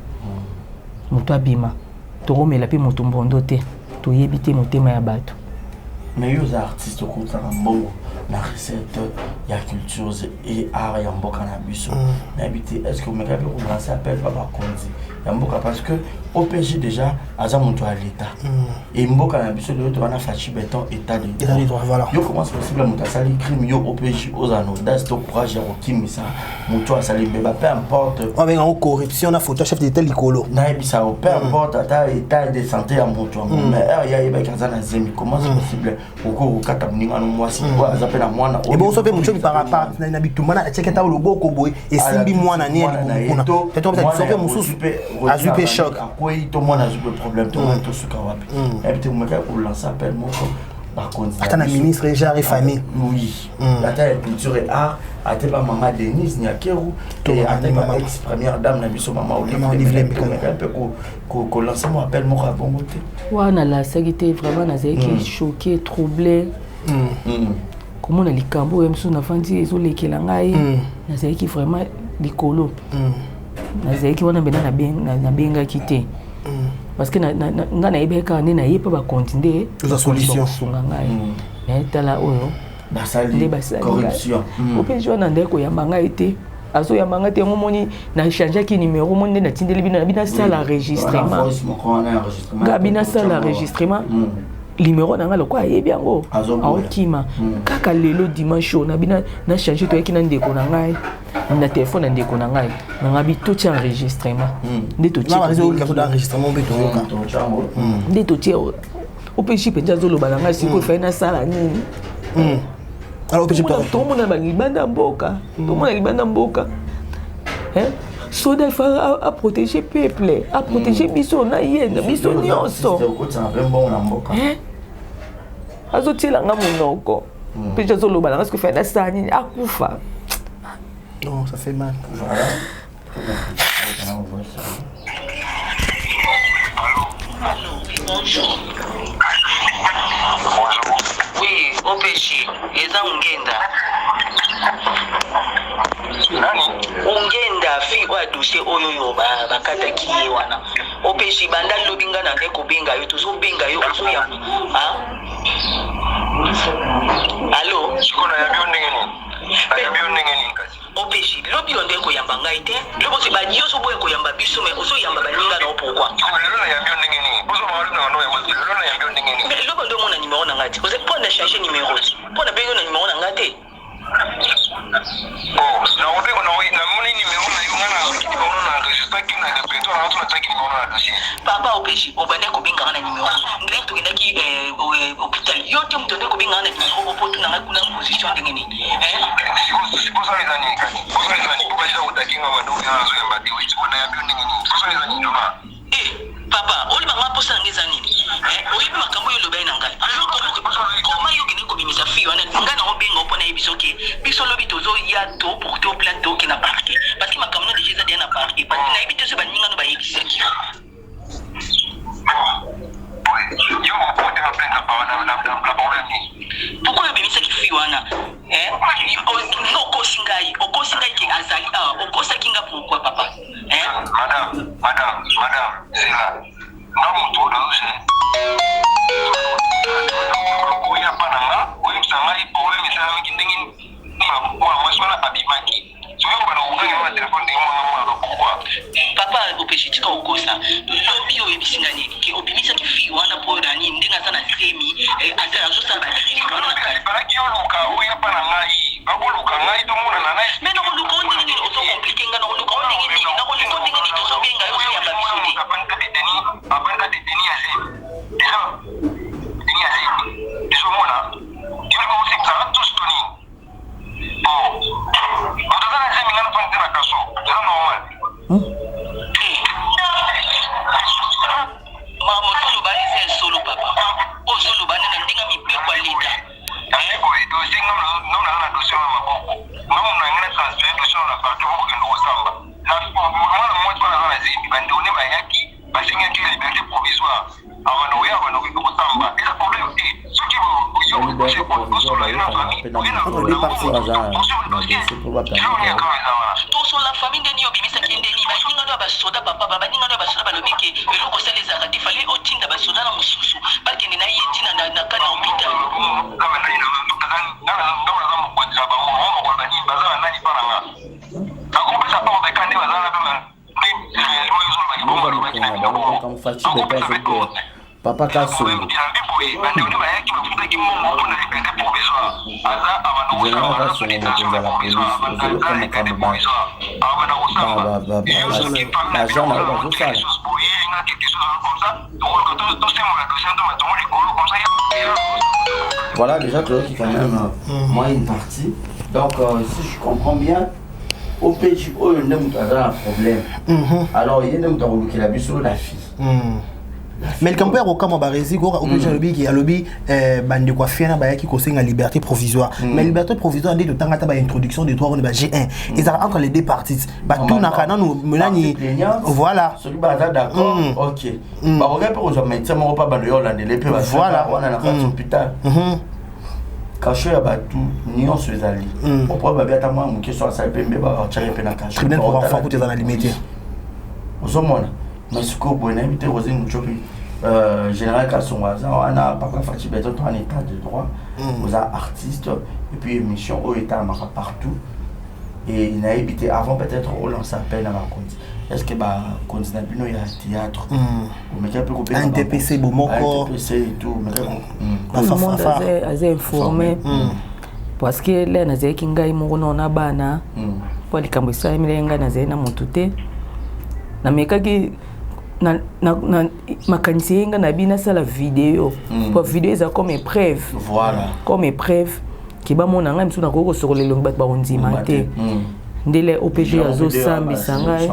tokomela pe moto mbondo te toyebi te motema ya bato mais yo za artiste okotaka mbongo na recette ya culture et art ya mboka na biso na habité est-ce que omeka pe kolancer appel pa bakonzi mboka parce que OPJ déjà aza monto à l'état et mboka na biso de on a fachi béton état de droit voilà yo comment c'est possible monta sali crime yo OPJ aux anodas to courage au kimisa monto a sali beba peu importe on va en corruption na photo chef d'état likolo na bisa peu importe ata état de santé à monto mais ya yeba kaza na zemi comment c'est possible oko kata mninga no mwasi kwa azape na mwana et bon so pe mucho par rapport na bitumana cheketa loboko boy et simbi mwana ni kuna peut-être so pe mususu azupe choc quoi tout le monde a eu problème tout le monde tout ce qu'on a et puis tout le monde a lancé appel mon par contre attends la ministre genre et famille oui attends culture et art attends pas maman Denise Nyakeru et attends maman ex première dame na biso maman Olivier un peu ko lancer mon appel mon bon côté wana la sécurité vraiment na zeki choqué troublé comment on a likambo emso na fandi ezolekela ngai na zeki vraiment likolo nazaki wana mbena na benga kité parce que nga na ebeka ne na yepa ba continuer la solution sunga ngai mais tala oyo basali corruption OPJ wana ndeko ya manga été azo ya manga te ngomoni na changer ki numéro monde na tindeli bina sala enregistrement gabina sala enregistrement numéro nanga lokwa yebi yango aokima kaka lelo dimanche na bina na changer to yakina ndeko na ngai na téléphone ndeko na ngai na bito ti enregistrement ndeto ti na réseau ka d'enregistrement beto ndeto ti OPJ penja zoloba na ngai siko fa na sala nini alors OPJ to mona ba libanda mboka to mona libanda mboka so il faut à protéger peuple à protéger biso na yena biso nyonso azotiela nga monoko mpe azoloba nanga soki fana sala nini akufa non ça fait mal Bonjour. Oui, OPJ, eza ungenda. Ungenda fi wa dossier oyo yo bakata kiye wana. OPJ banda lobinga na ndeko benga yo tuzo benga yo ozo ya. Allô? Siko na yabyo ndengeni. Yabyo ndengeni kasi. OPJ lobi ndeko yamba ngai te. Lobo se ba yoso boye ko yamba biso me ozo yamba baninga na pourquoi? Lelo na yabyo ndengeni. Bozo mawali na no yamba. Lelo na yabyo ndengeni. Mais lobo ndo mona numéro na ngati. Oze pona changer numéro. Pona bengo na numéro na ngati. Oh, na wote na moni numéro na yunga na kiti bono na registre ki na repertoire na watu na taki numéro na dossier. Papa OPJ obande ko binga na numéro. Ngre to kenda ki hôpital yote mtu ndo ko binga na numéro poto na kuna position ndengeni. Sipo sa nizani kati. Bozo nizani buka jida utakinga madogo ya zo ya mbadi wichi bona yabyo ndengeni. Bozo nizani ndoma. Papa, oli manga posa ngeza nini? Oyibi makambo yo lobai na ngai. Koma yo kine ko bimisa fi wana ngana obenga opona yebisoke. Biso lobi tozo ya to pour to plateau ki na parquet. Parce que makambo déjà dia na parquet. Parce que na yebi tozo baninga no ba yebisaki. Yo mo pote ma plainte pa wana na problème ni. Pourquoi yo bimisa ki fi wana? Okosingai ki azali okosakinga pourquoi papa? Madame, c'est là. Non, mon tour de rouge. Oui, à Panama, oui, ça m'a dit pour lui, mais ça m'a dit que moi, je suis là à Bimaki. Tu vois, on a un téléphone de moi, pourquoi? Papa, OPJ, tu as au ça. Lobby au Ebisinani, qui obimisa qui fit ou un apport d'année, n'a pas de crémi, et à la juste à la crémi. Mais non, nous comptons, nous sommes compliqués, nous comptons, la famille de Nio Bimisa Kendeni, baninga no basoda papa, baninga no basoda balobike, eloko sala ezaka te fallait otinda basoda na mususu, bakende na yetina na kana hôpital. Papa Kassou. Voilà déjà qui est quand même moi une partie. Donc si je comprends bien, au PJ, il y a un problème. Alors il y a un problème qui a sur la fille. Mais le campeur au Kama Baresi, au lobby qui a lobby bande quoi faire na qui conseille la liberté provisoire. Mais liberté provisoire dès le temps à ta introduction de droit on est G1. Ils ont entre les deux parties. Bah tout na kana nous menani voilà. Celui bazar d'accord. OK. Bah regarde pour aujourd'hui médecin mon pas bande Hollande les peu voilà on a la carte hôpital. Caché à Batou, Nyon Suezali. On peut bien à moi, mon question à ça, PMB va tirer peine à cacher. Tribunal pour enfants, côté dans la limite. Aux hommes, mais ce qu'on peut inviter aux Mouchopi, général Kasson, on a papa Fatih Beton, en état de droit, aux artistes, et puis émission au état partout. Et il a habité avant peut-être, on lance appel à ma compte. Est-ce que bah continue il y a théâtre un TPC Bomoko TPC et tout tout le monde a informé parce que là na zeki ngai mo na bana pour les kambisa milenga na zena mutute na mekaki na makanisi nga na bina sala vidéo pour vidéo ça comme épreuve voilà comme épreuve qui ba mona ngai msuna ko sur les longs bat ba ondima te ndele OPG azo sambisa ngai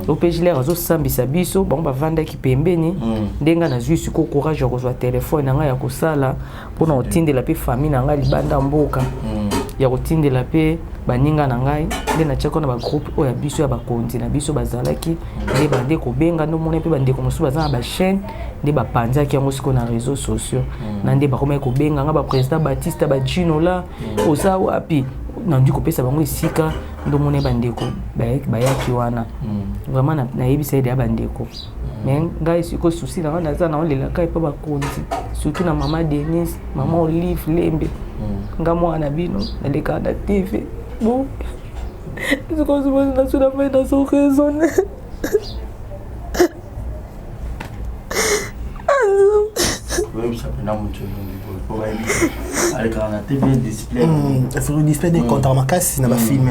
OPG le azo sambisa biso bon bavanda ki pembeni ndenga na zwi siko courage ya kozwa telefone ngai ya kosala pona otindela pe famille na ngai libanda mboka ya kotindela pe baninga na ngai nde na chako na ba groupe oya biso ya bakonzi na biso bazalaki nde bande ko benga no mona pe bande ko mosu bazana ba chaîne nde ba panzaki yango siko na réseaux sociaux na nde ba komai ko benga nga ba président Baptiste ba Gino la oza wapi nandi kopesa bango isika ndo mona bandeko bayaki wana vraiment na yebisa ide ya bandeko mais ngai siko souci na wana za na olela kai pa bakonzi surtout na mama Denise mama Olive Lembe nga mwana bino naleka na TV bon siko zuba na sura fa na so raisonner oui ça peut n'amucho pour avec un TV display sur le display des comptes en macasse na ba film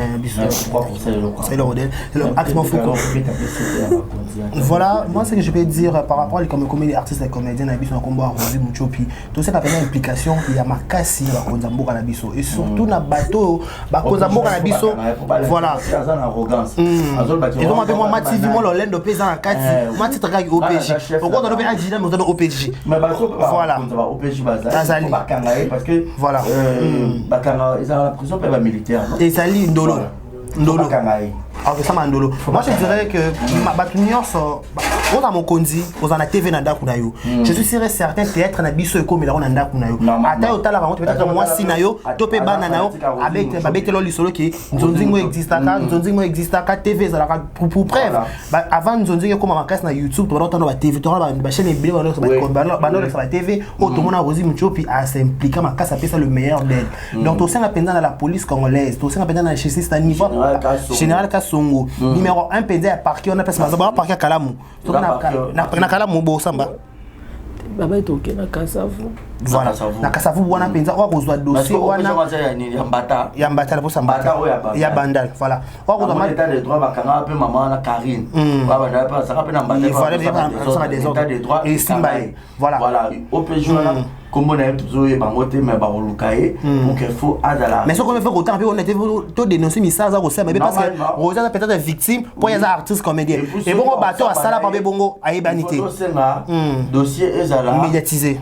c'est le modèle actement Foucault. Voilà moi ce que je peux dire par rapport à comme comédie artistes et comédiens na biso na combat Rosie Muchopi tout ça n'a pas implication il y a makasi ba konzamboka na biso et surtout na bateau ba konzamboka na biso voilà arrogance et donc moi mativi moi l'olendo pesa na kati mati traka OPG pourquoi on doit agir dans notre OPG voilà Bazali parce que voilà bakanga ils ont la prison pour les militaires et Sali Ndolo alors que ça m'a ndolo moi je dirais que Batunios on a mon kondi on a TV na ndaku na yo je suis sûr et certain théâtre na biso e comme la on na ndaku na yo ata otala ba peut-être moi si na yo to pe bana na yo avec babetelo lisolo ki nzonzingo existaka TV za la pour preuve avant nzonzingo comme makasi na YouTube to ba na TV to ba chaîne ebele ba na TV o to mona Rosie Muchopi a s'impliquer makasi a pesa le meilleur d'elle donc to senga pendant la police congolaise to senga pendant la justice à niveau général Kasongo numéro 1 pendant à parquet on appelle ça parquet Kalamu na Kalamu bo samba baba etoke na Kasavu voilà na Kasavu wana penza wa kozwa dossier wana ya mbata pour samba ya bandal voilà wa kozwa ma état de droit bakanga pe maman na Karine baba na pas ça rappelle mbata voilà des état de droit et simba voilà OPJ wana comme on a besoin bangote mais ba olukaye donc il faut adala mais ce qu'on fait autant on était tout dénoncer message à Rosa mais parce que Rosa peut-être victime pour les artistes comédiens et bon bateau à sala pa bongo à ebanité dossier ezala médiatisé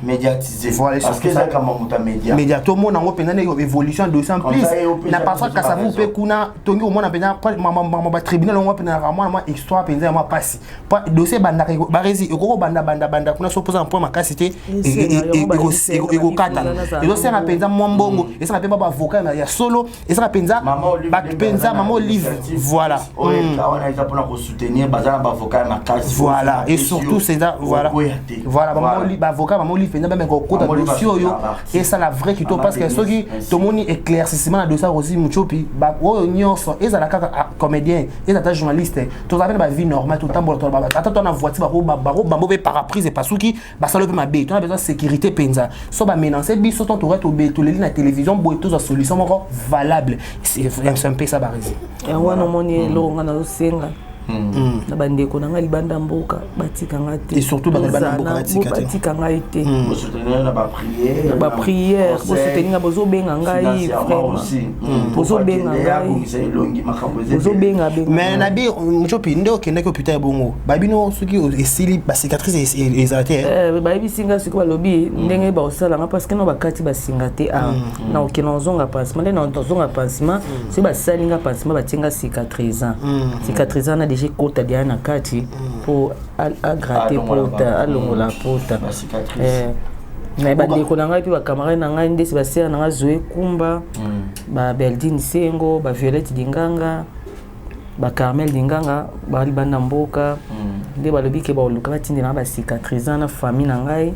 voilà parce que ça comme muta média tout le monde en opinion évolution dossier en plus na parfois ka ça vous peut kuna tongi au monde apena maman tribunal on apena moi histoire penza moi passe dossier banda barezi oko banda kuna s'opposer un point makasité ego kata ezo senga penza mwambongo esanga pe baba avocat ya solo esanga penza penza maman Olive voilà on a été pour nous soutenir bazana ba avocat makasi voilà et surtout c'est ça voilà maman Olive avocat maman Olive penza même ko kota dossier et ça la vraie qui parce que ceux qui tout le monde éclaircissement dossier aussi muchopi ba o nyonso et ça la comédien et ça journaliste tout ça ba vie normale tout temps attends on a voiture ba paraprise et pasuki ba ça le ma bé tu as besoin de sécurité penza so ba menacer biso ton tourette au tout les lignes la télévision boy tout ça solution valable c'est un peu ça barisi et on a moni lo ngana osenga na bandeko na ngai libanda mboka batika ngate et surtout libanda mboka batika ngai te bo soutenir na ba prière bo soutenir bozo benga ngai vraiment bozo benga ngai bozo benga mais na bi mchopi ndo kenda ko putain bongo babino suki esili ba cicatrice ezate ba bisinga suki ba lobi ndenge ba osala nga parce que no bakati ba singate na okena zonga pansement na zonga pansement c'est ba salinga pansement ba tinga cicatrice na déjà côte à na kati pour à gratter pota à longola pota mais bandeko na ngai pe ba camarade na ngai ndesi ba sera na ngai Zoé Kumba ba Beldine Sengo ba Violette Dinganga ba Carmel Dinganga ba libanda mboka nde ba lobi ke ba luka batindi na ba cicatrice na famille na ngai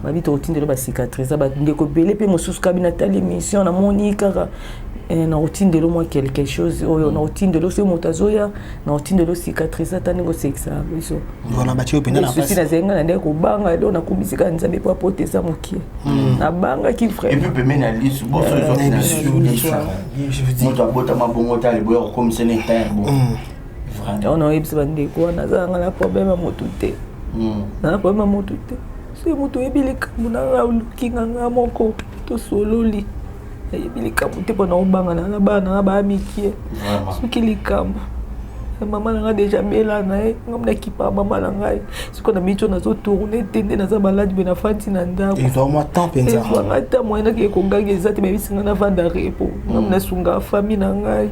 ba bito otindi ba cicatrice ba ndeko belé pe mosusu kabina tali mission na Monica na routine de moi quelque chose na routine de l'eau c'est motazoya na routine de l'eau cicatrice tani go sexa biso voilà batio pena na face na zenga na ndeko banga do na kumisika nzabe pa pote sa mokie na banga ki frère et puis peut mener liste bon ça je veux dire moi bota mabongo tali boyo comme c'est n'était bon vraiment on a eu besoin de quoi na zanga la problème à motute na problème à motute c'est moto ebilika muna kinga ngamoko to sololi likambo te mpona obanga na bana ba mikie soki likambo mama na ngai déjà bela na ye ngam na kipa mama na ngai siko na micho nazotourne te nde naza maladi mpe nafandi na ndako ezwanga ata moyen nakee kongangi eza te bayebisinga navanda repo ngam nasunga famille na ngai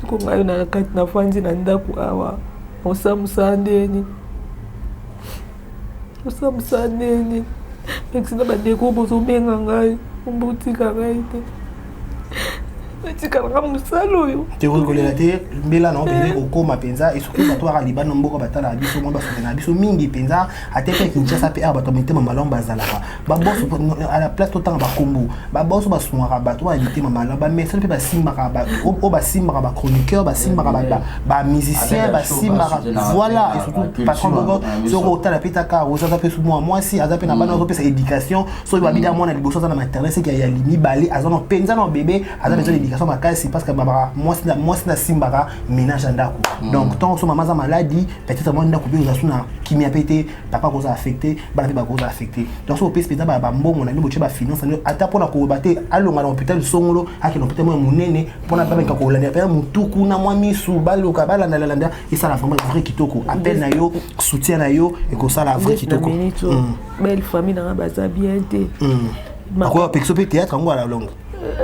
siko ngai na kati nafandi na ndako awa osamusa ndeni Maxina bandeko bozo benga ngai mbutika ngai te batika nga musalo yo te kolela te mbela na obele okoma penza et surtout bato ya libano mboka batala biso mo basokena biso mingi penza atepe Kinshasa pe bato mitema malomba zalaka ba boss à la place totanga ba kombo ba boss ba swara bato ya mitema malomba mais ça pe ba simaka ba o ba simaka ba chroniqueur ba simaka ba musicien ba simaka voilà et surtout patron de sur hôtel pitaka oza pe sous moi si azape na bana pe sa éducation so ba bida mona liboso za na maternelle c'est qu'il y a limi balé azana penza na bébé azape c'est parce que moi c'est simbara ménage andako donc tant que maman a maladie peut-être moi ndako bien na kimi a pété papa cause affecté bana ba cause affecté donc so pèse péta ba mbongo na libo ba finance ata pona ko baté alonga na hôpital songolo aki na hôpital mo munene pona ba ka ko landa pa mutuku na mwa misu baloka balanda landa et ça la famille vrai kitoko appel na yo soutien na yo et ko ça la vrai kitoko belle famille na baza bien té quoi pexo pe théâtre ngwa la longue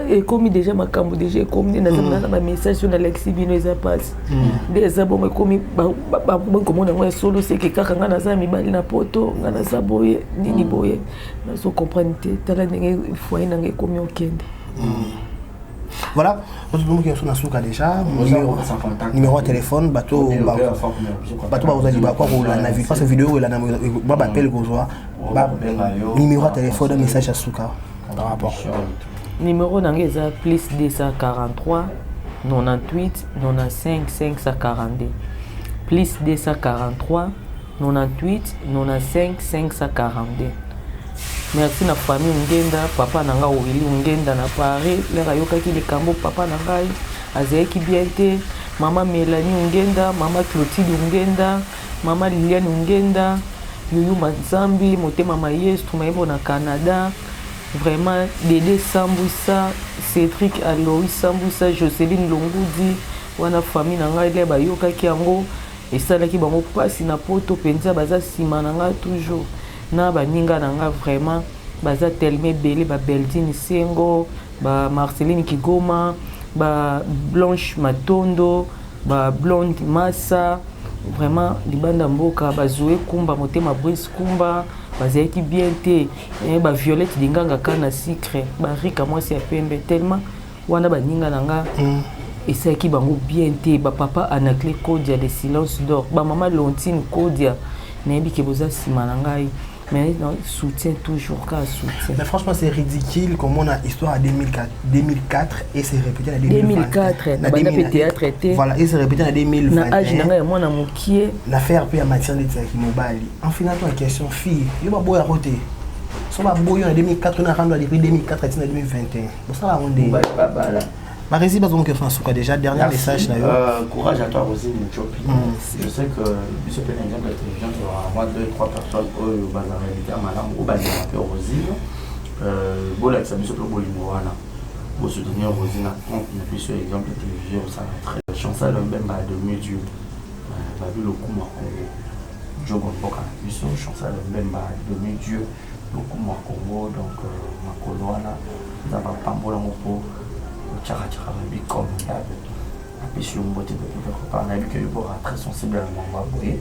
et comme déjà ma cambo déjà comme na ma message sur Alexis Bino eza passe déjà bon comme ba comment na solo c'est que kaka ngana za mibali na poto ngana za boye nini boye na so comprendre tala ndenge foyer na comme okende voilà nous qui sommes sur déjà numéro de téléphone bateau vous allez quoi la vie face vidéo la ba appel gozoa numéro de téléphone message à Souka par rapport numéro nangeza plus 243 98 95 542 plus 243 98 95 542. Merci na famille ngenda papa nanga Wili ngenda na Paris lera yokaki likambo papa nangai azeki bien te mama Mélanie ngenda mama Clotilde ngenda mama Liliane ngenda Yuyu Mazambi motema maestro maebo na Canada. Vraiment, Dédé Samboussa, Cédric Aloïs Samboussa, Jocelyne Longoudi, wana famille nanga ile ba yoka kiango et ça là qui ba mo passe na poto penza baza sima nanga toujours na ba ninga nanga vraiment baza tellement belé ba Beldine Sengo, ba Marceline Kigoma, ba Blanche Matondo, ba Blonde Massa, vraiment libanda mboka ba Zoé Kumba motema Brice Kumba bazaki bien te ba Violette Dinganga kana secret ba Rika moi c'est pembe tellement wana ba ninga nanga et c'est qui bango bien te ba papa Anaclé Kodia de silence d'or ba maman Lontine Kodia na yebi ke boza sima ngai mais non, soutien toujours, car soutien. Mais franchement, c'est ridicule comme on a histoire à 2004 et c'est répété en 2004. Voilà, et c'est répété en 2021. L'affaire peut en matière de mobile. En final, la question fille, il va boire à côté. Si on va boire en 2004, on a rendu depuis 2004 et 2021. Pour ça, on est. Marési, déjà, dernier message d'ailleurs. Courage à toi, Rosine Muchopi. Je sais que ce peut être un exemple de télévision, tu auras moins 2-3 personnes au bazar réalité à Malam, au bazar un peu Rosine. Bon, ça me semble que pour soutenir Rosine, on a vu ce exemple de télévision, ça va très bien. Chancel même de mieux Dieu. Va vu le coup, moi, Jogo Boka, Chancel même de mieux Dieu. Beaucoup moins Congo, donc ma coloana, nous avons pas bon pour Tchara comme et puis on beauté de on a vu que le bord très sensible à mon voyez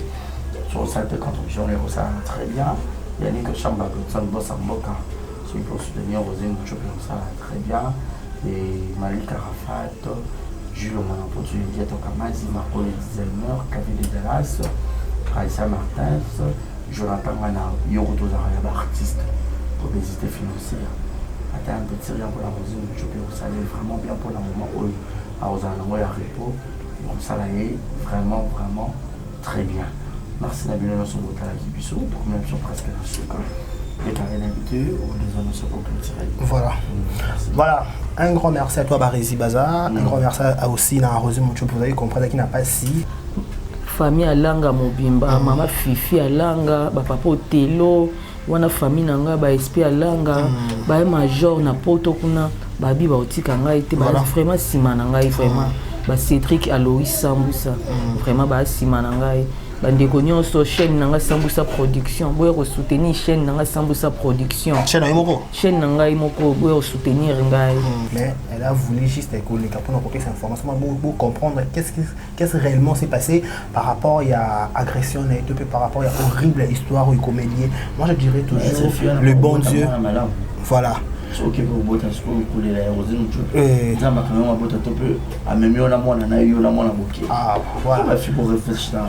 sur ça de contribution les ça très bien il y a des que chambre de boss en boca celui pour soutenir Rosine Muchopi ça très bien et Malika Rafat Jules mon opportunité à Tokamazi Marco le designer Kavili de Dallas Raissa Martins Jonathan Mana Yoro Tozara artiste pour visiter financière. Attends un petit rien pour la Rosine Muchopi, ça allait vraiment bien pour le moment où à Ozanango et à Repo. Donc ça allait vraiment très bien. Merci d'abonner sur votre like et puis sur pour même sur presque la suite. Les carrés d'habitude ou les zones sur pour tirer. Voilà. Un grand merci à toi Barési Baza. Un grand merci à aussi à Rosine Muchopi. Vous avez compris qu'il n'a pas si. Famille Alanga Mobimba, maman Fifi Alanga, papa Otelo, wana famille nanga ba SP Alanga, ba major na poto kuna, ba bi ba otika ngai te ba vraiment sima na ngai vraiment, ba Cédric Alois Sambusa, vraiment ba sima na ngai. Bandeko nyonso chaîne nanga Sambusa production, boye ko soutenir chaîne nanga Sambusa production. Chaîne imoko. Chaîne nanga imoko boye ko soutenir ngai. Mais elle a voulu juste écouter pour nous cette information pour comprendre qu'est-ce réellement s'est passé par rapport à agression par rapport à horrible histoire ou comédie. Moi je dirais toujours le bon Dieu. Voilà. Ok pour botter ce qu'on coule la Rosine Muchopi. Ça m'a quand même botter un peu à même yo la moi na yo la moi na boké. Ah voilà. Pour réfléchir.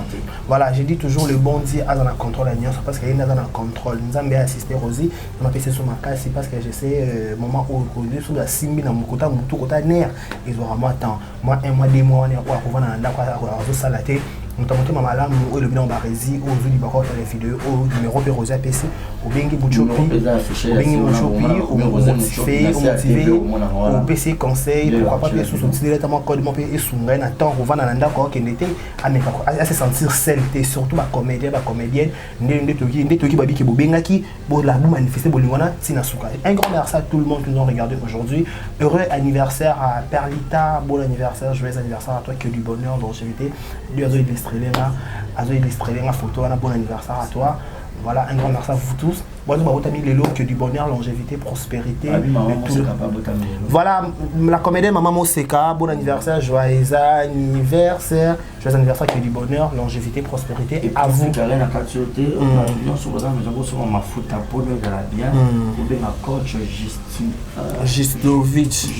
Voilà, j'ai dit toujours le bon Dieu a dans la contrôle à Nyons parce qu'il est dans la contrôle. Nous avons assisté Rosie, on a passé sur ma case parce que je sais moment où on est sur la simbi dans mon côté nerf ils ont vraiment temps. Moi un mois 2 mois on est quoi pour vendre dans la salaté. Nous avons monté ma malam ou le bilan Barési ou le Libaco dans les vidéos ou numéro de Rosia PC ou Bengi Muchopi ou Bengi Muchopi ou motivé ou PC conseil pourquoi pas bien sous directement code mon pays et sous rien attend on va dans l'anda quoi qui n'était à se sentir seul et surtout ma comédienne n'était babi qui bobenga qui pour la manifester bolingona tinasuka. Un grand merci à tout le monde qui nous a regardé aujourd'hui. Heureux anniversaire à Perlita, bon anniversaire, joyeux anniversaire à toi, que du bonheur, longévité. Lui a illustré la photo, un bon anniversaire à toi. Voilà, un grand merci à vous tous. Bon, nous avons mis les lots que du bonheur, longévité, prospérité. Voilà, la comédienne Maman Moseka, bon anniversaire, joyeux anniversaire, que du bonheur, longévité, prospérité. Et à vous. Gistovic.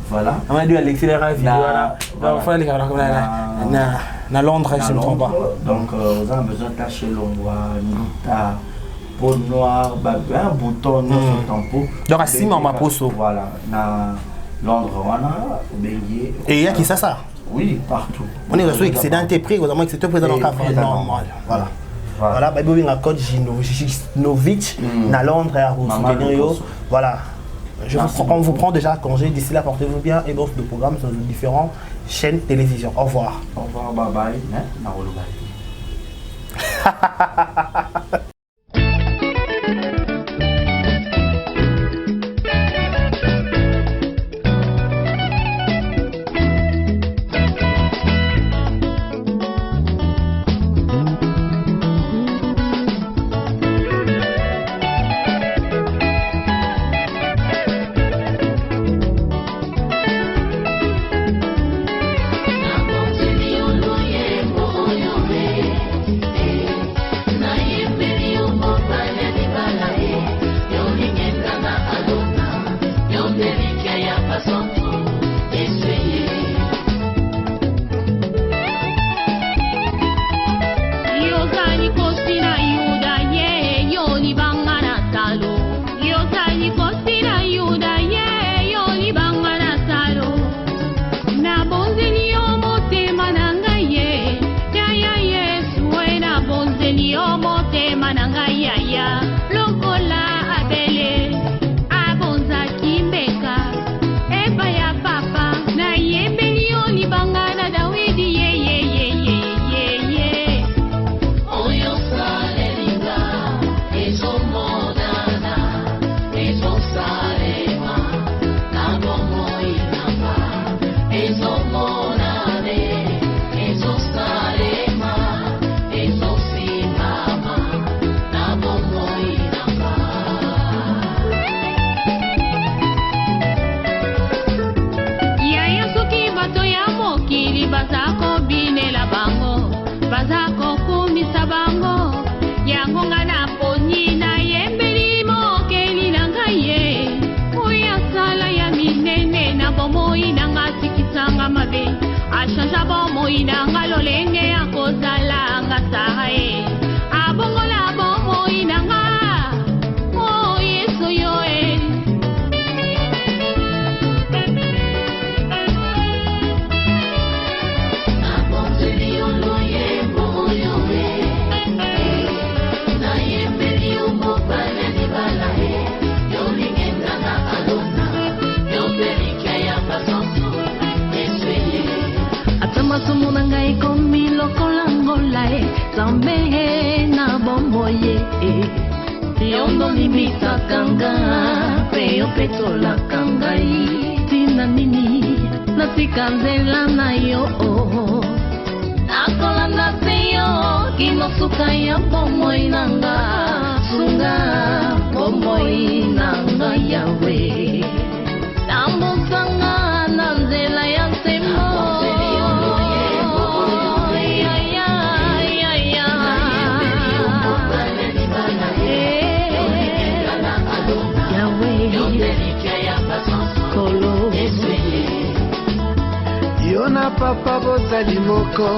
Voilà. On a dû accélérer la na Londres, je ne me trompe pas. Donc, vous avez besoin de cacher l'ombre, ta peau noire, un bouton sur le tempo. Donc, à 6 mois, ma peau. Voilà. Na Londres, voilà, Bélier. Et il y a qui ça? Oui, partout. On est reçu excédent tes prix, vous avez excédent présent dans le cadre normal. Voilà. Voilà, bah, il y a un code Ginovic, na Londres, à Rousseau. Voilà. On vous prend déjà congé. D'ici là, portez-vous bien et bon, de programmes sur différentes chaînes télévision. Au revoir. Au revoir, bye bye. na bomo inanga lolenge ya kozala nga sae abongola bomo inanga o yeso yoe abonzeli oloye bomo yoe na yembeli umobale ni balae yolingenga na alona yobelika ya basantu esweye atamasomo na ngai komi lokola ngola zambe na bombo ye yondo limitaka nga pe opetolaka ngai tina nini natika nzela na yo nakolanda se yo kinosuka ya bomoi na nga sunga bomoi na nga yawe tambusanga na nzela ya nsemo Yona papa bozali moko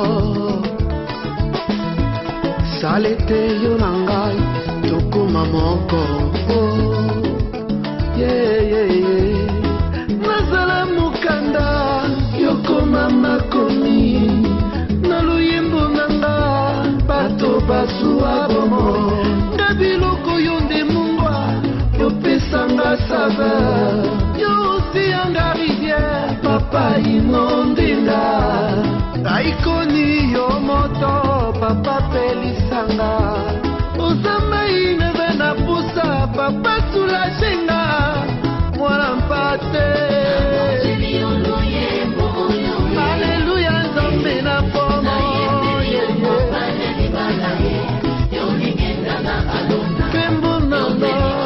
salete yona ngai tokoma moko nazala mokanda yokoma makomi na luyembo nanga bato basuwa bomo nga biloko yo nde mungwa yopesanga sava yosiyanga rivière papa inondinga aikoni yo moto papa pelisanga ozamba ineve na pusa papa sulajenga mwana mpate Alleluia nzambe na pomo kembo nanga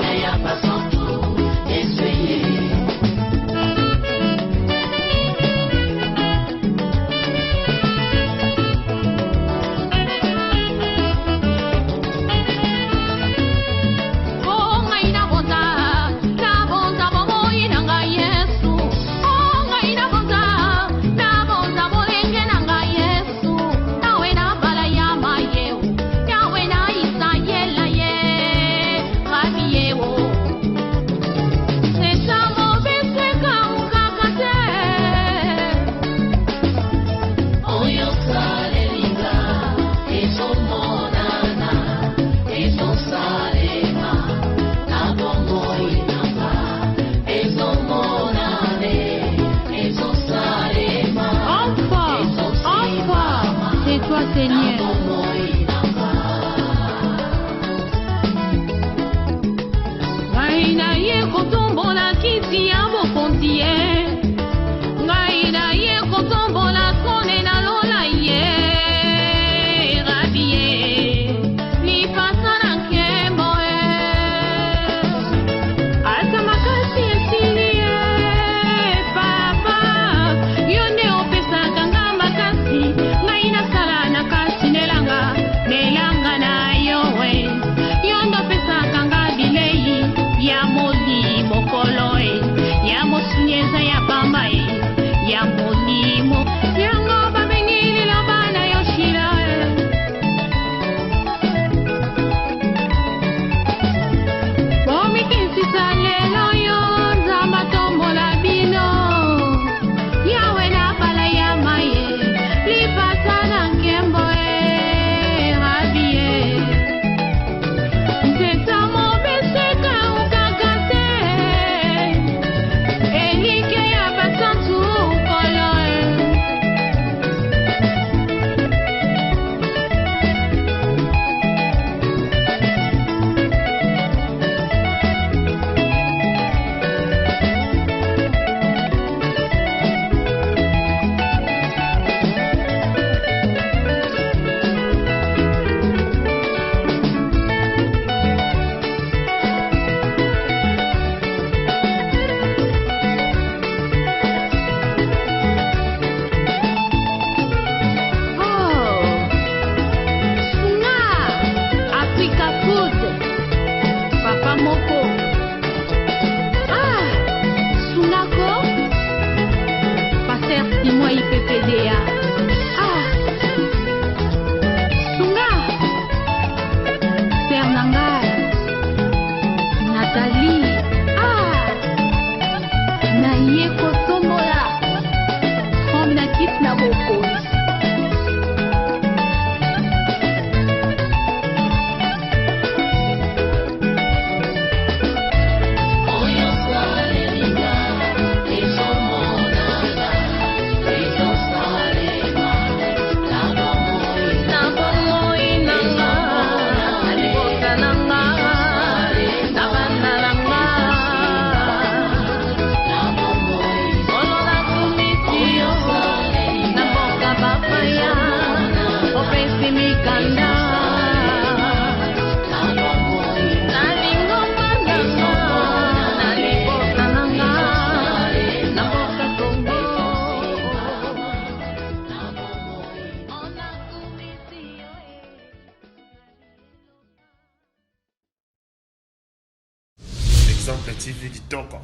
Exemple TV Kitoko,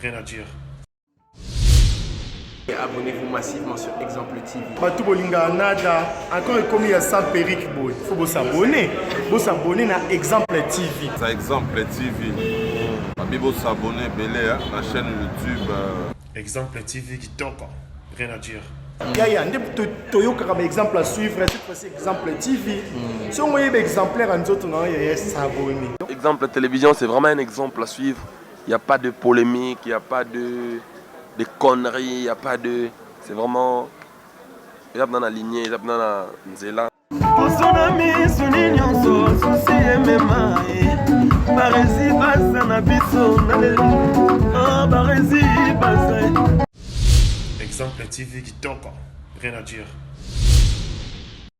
rien à dire. Et abonnez-vous massivement sur Exemple TV. Batou Bolinga Nada, encore comme il y a 100 périques, il faut vous s'abonner. Vous s'abonner à Exemple TV. C'est Exemple TV. Vous s'abonner à la chaîne YouTube. Exemple TV Kitoko, rien à dire. Il y a un exemple à suivre, cette fois-ci Exemple TV. Si on voit exemplaire en autres, il y a s'abonner. Exemple télévision, c'est vraiment un exemple à suivre. Il n'y a pas de polémique, il n'y a pas de conneries, il n'y a pas de... C'est vraiment... Il y a dans la lignée, il y a dans la nzela. Exemple TV Kitoko, rien à dire.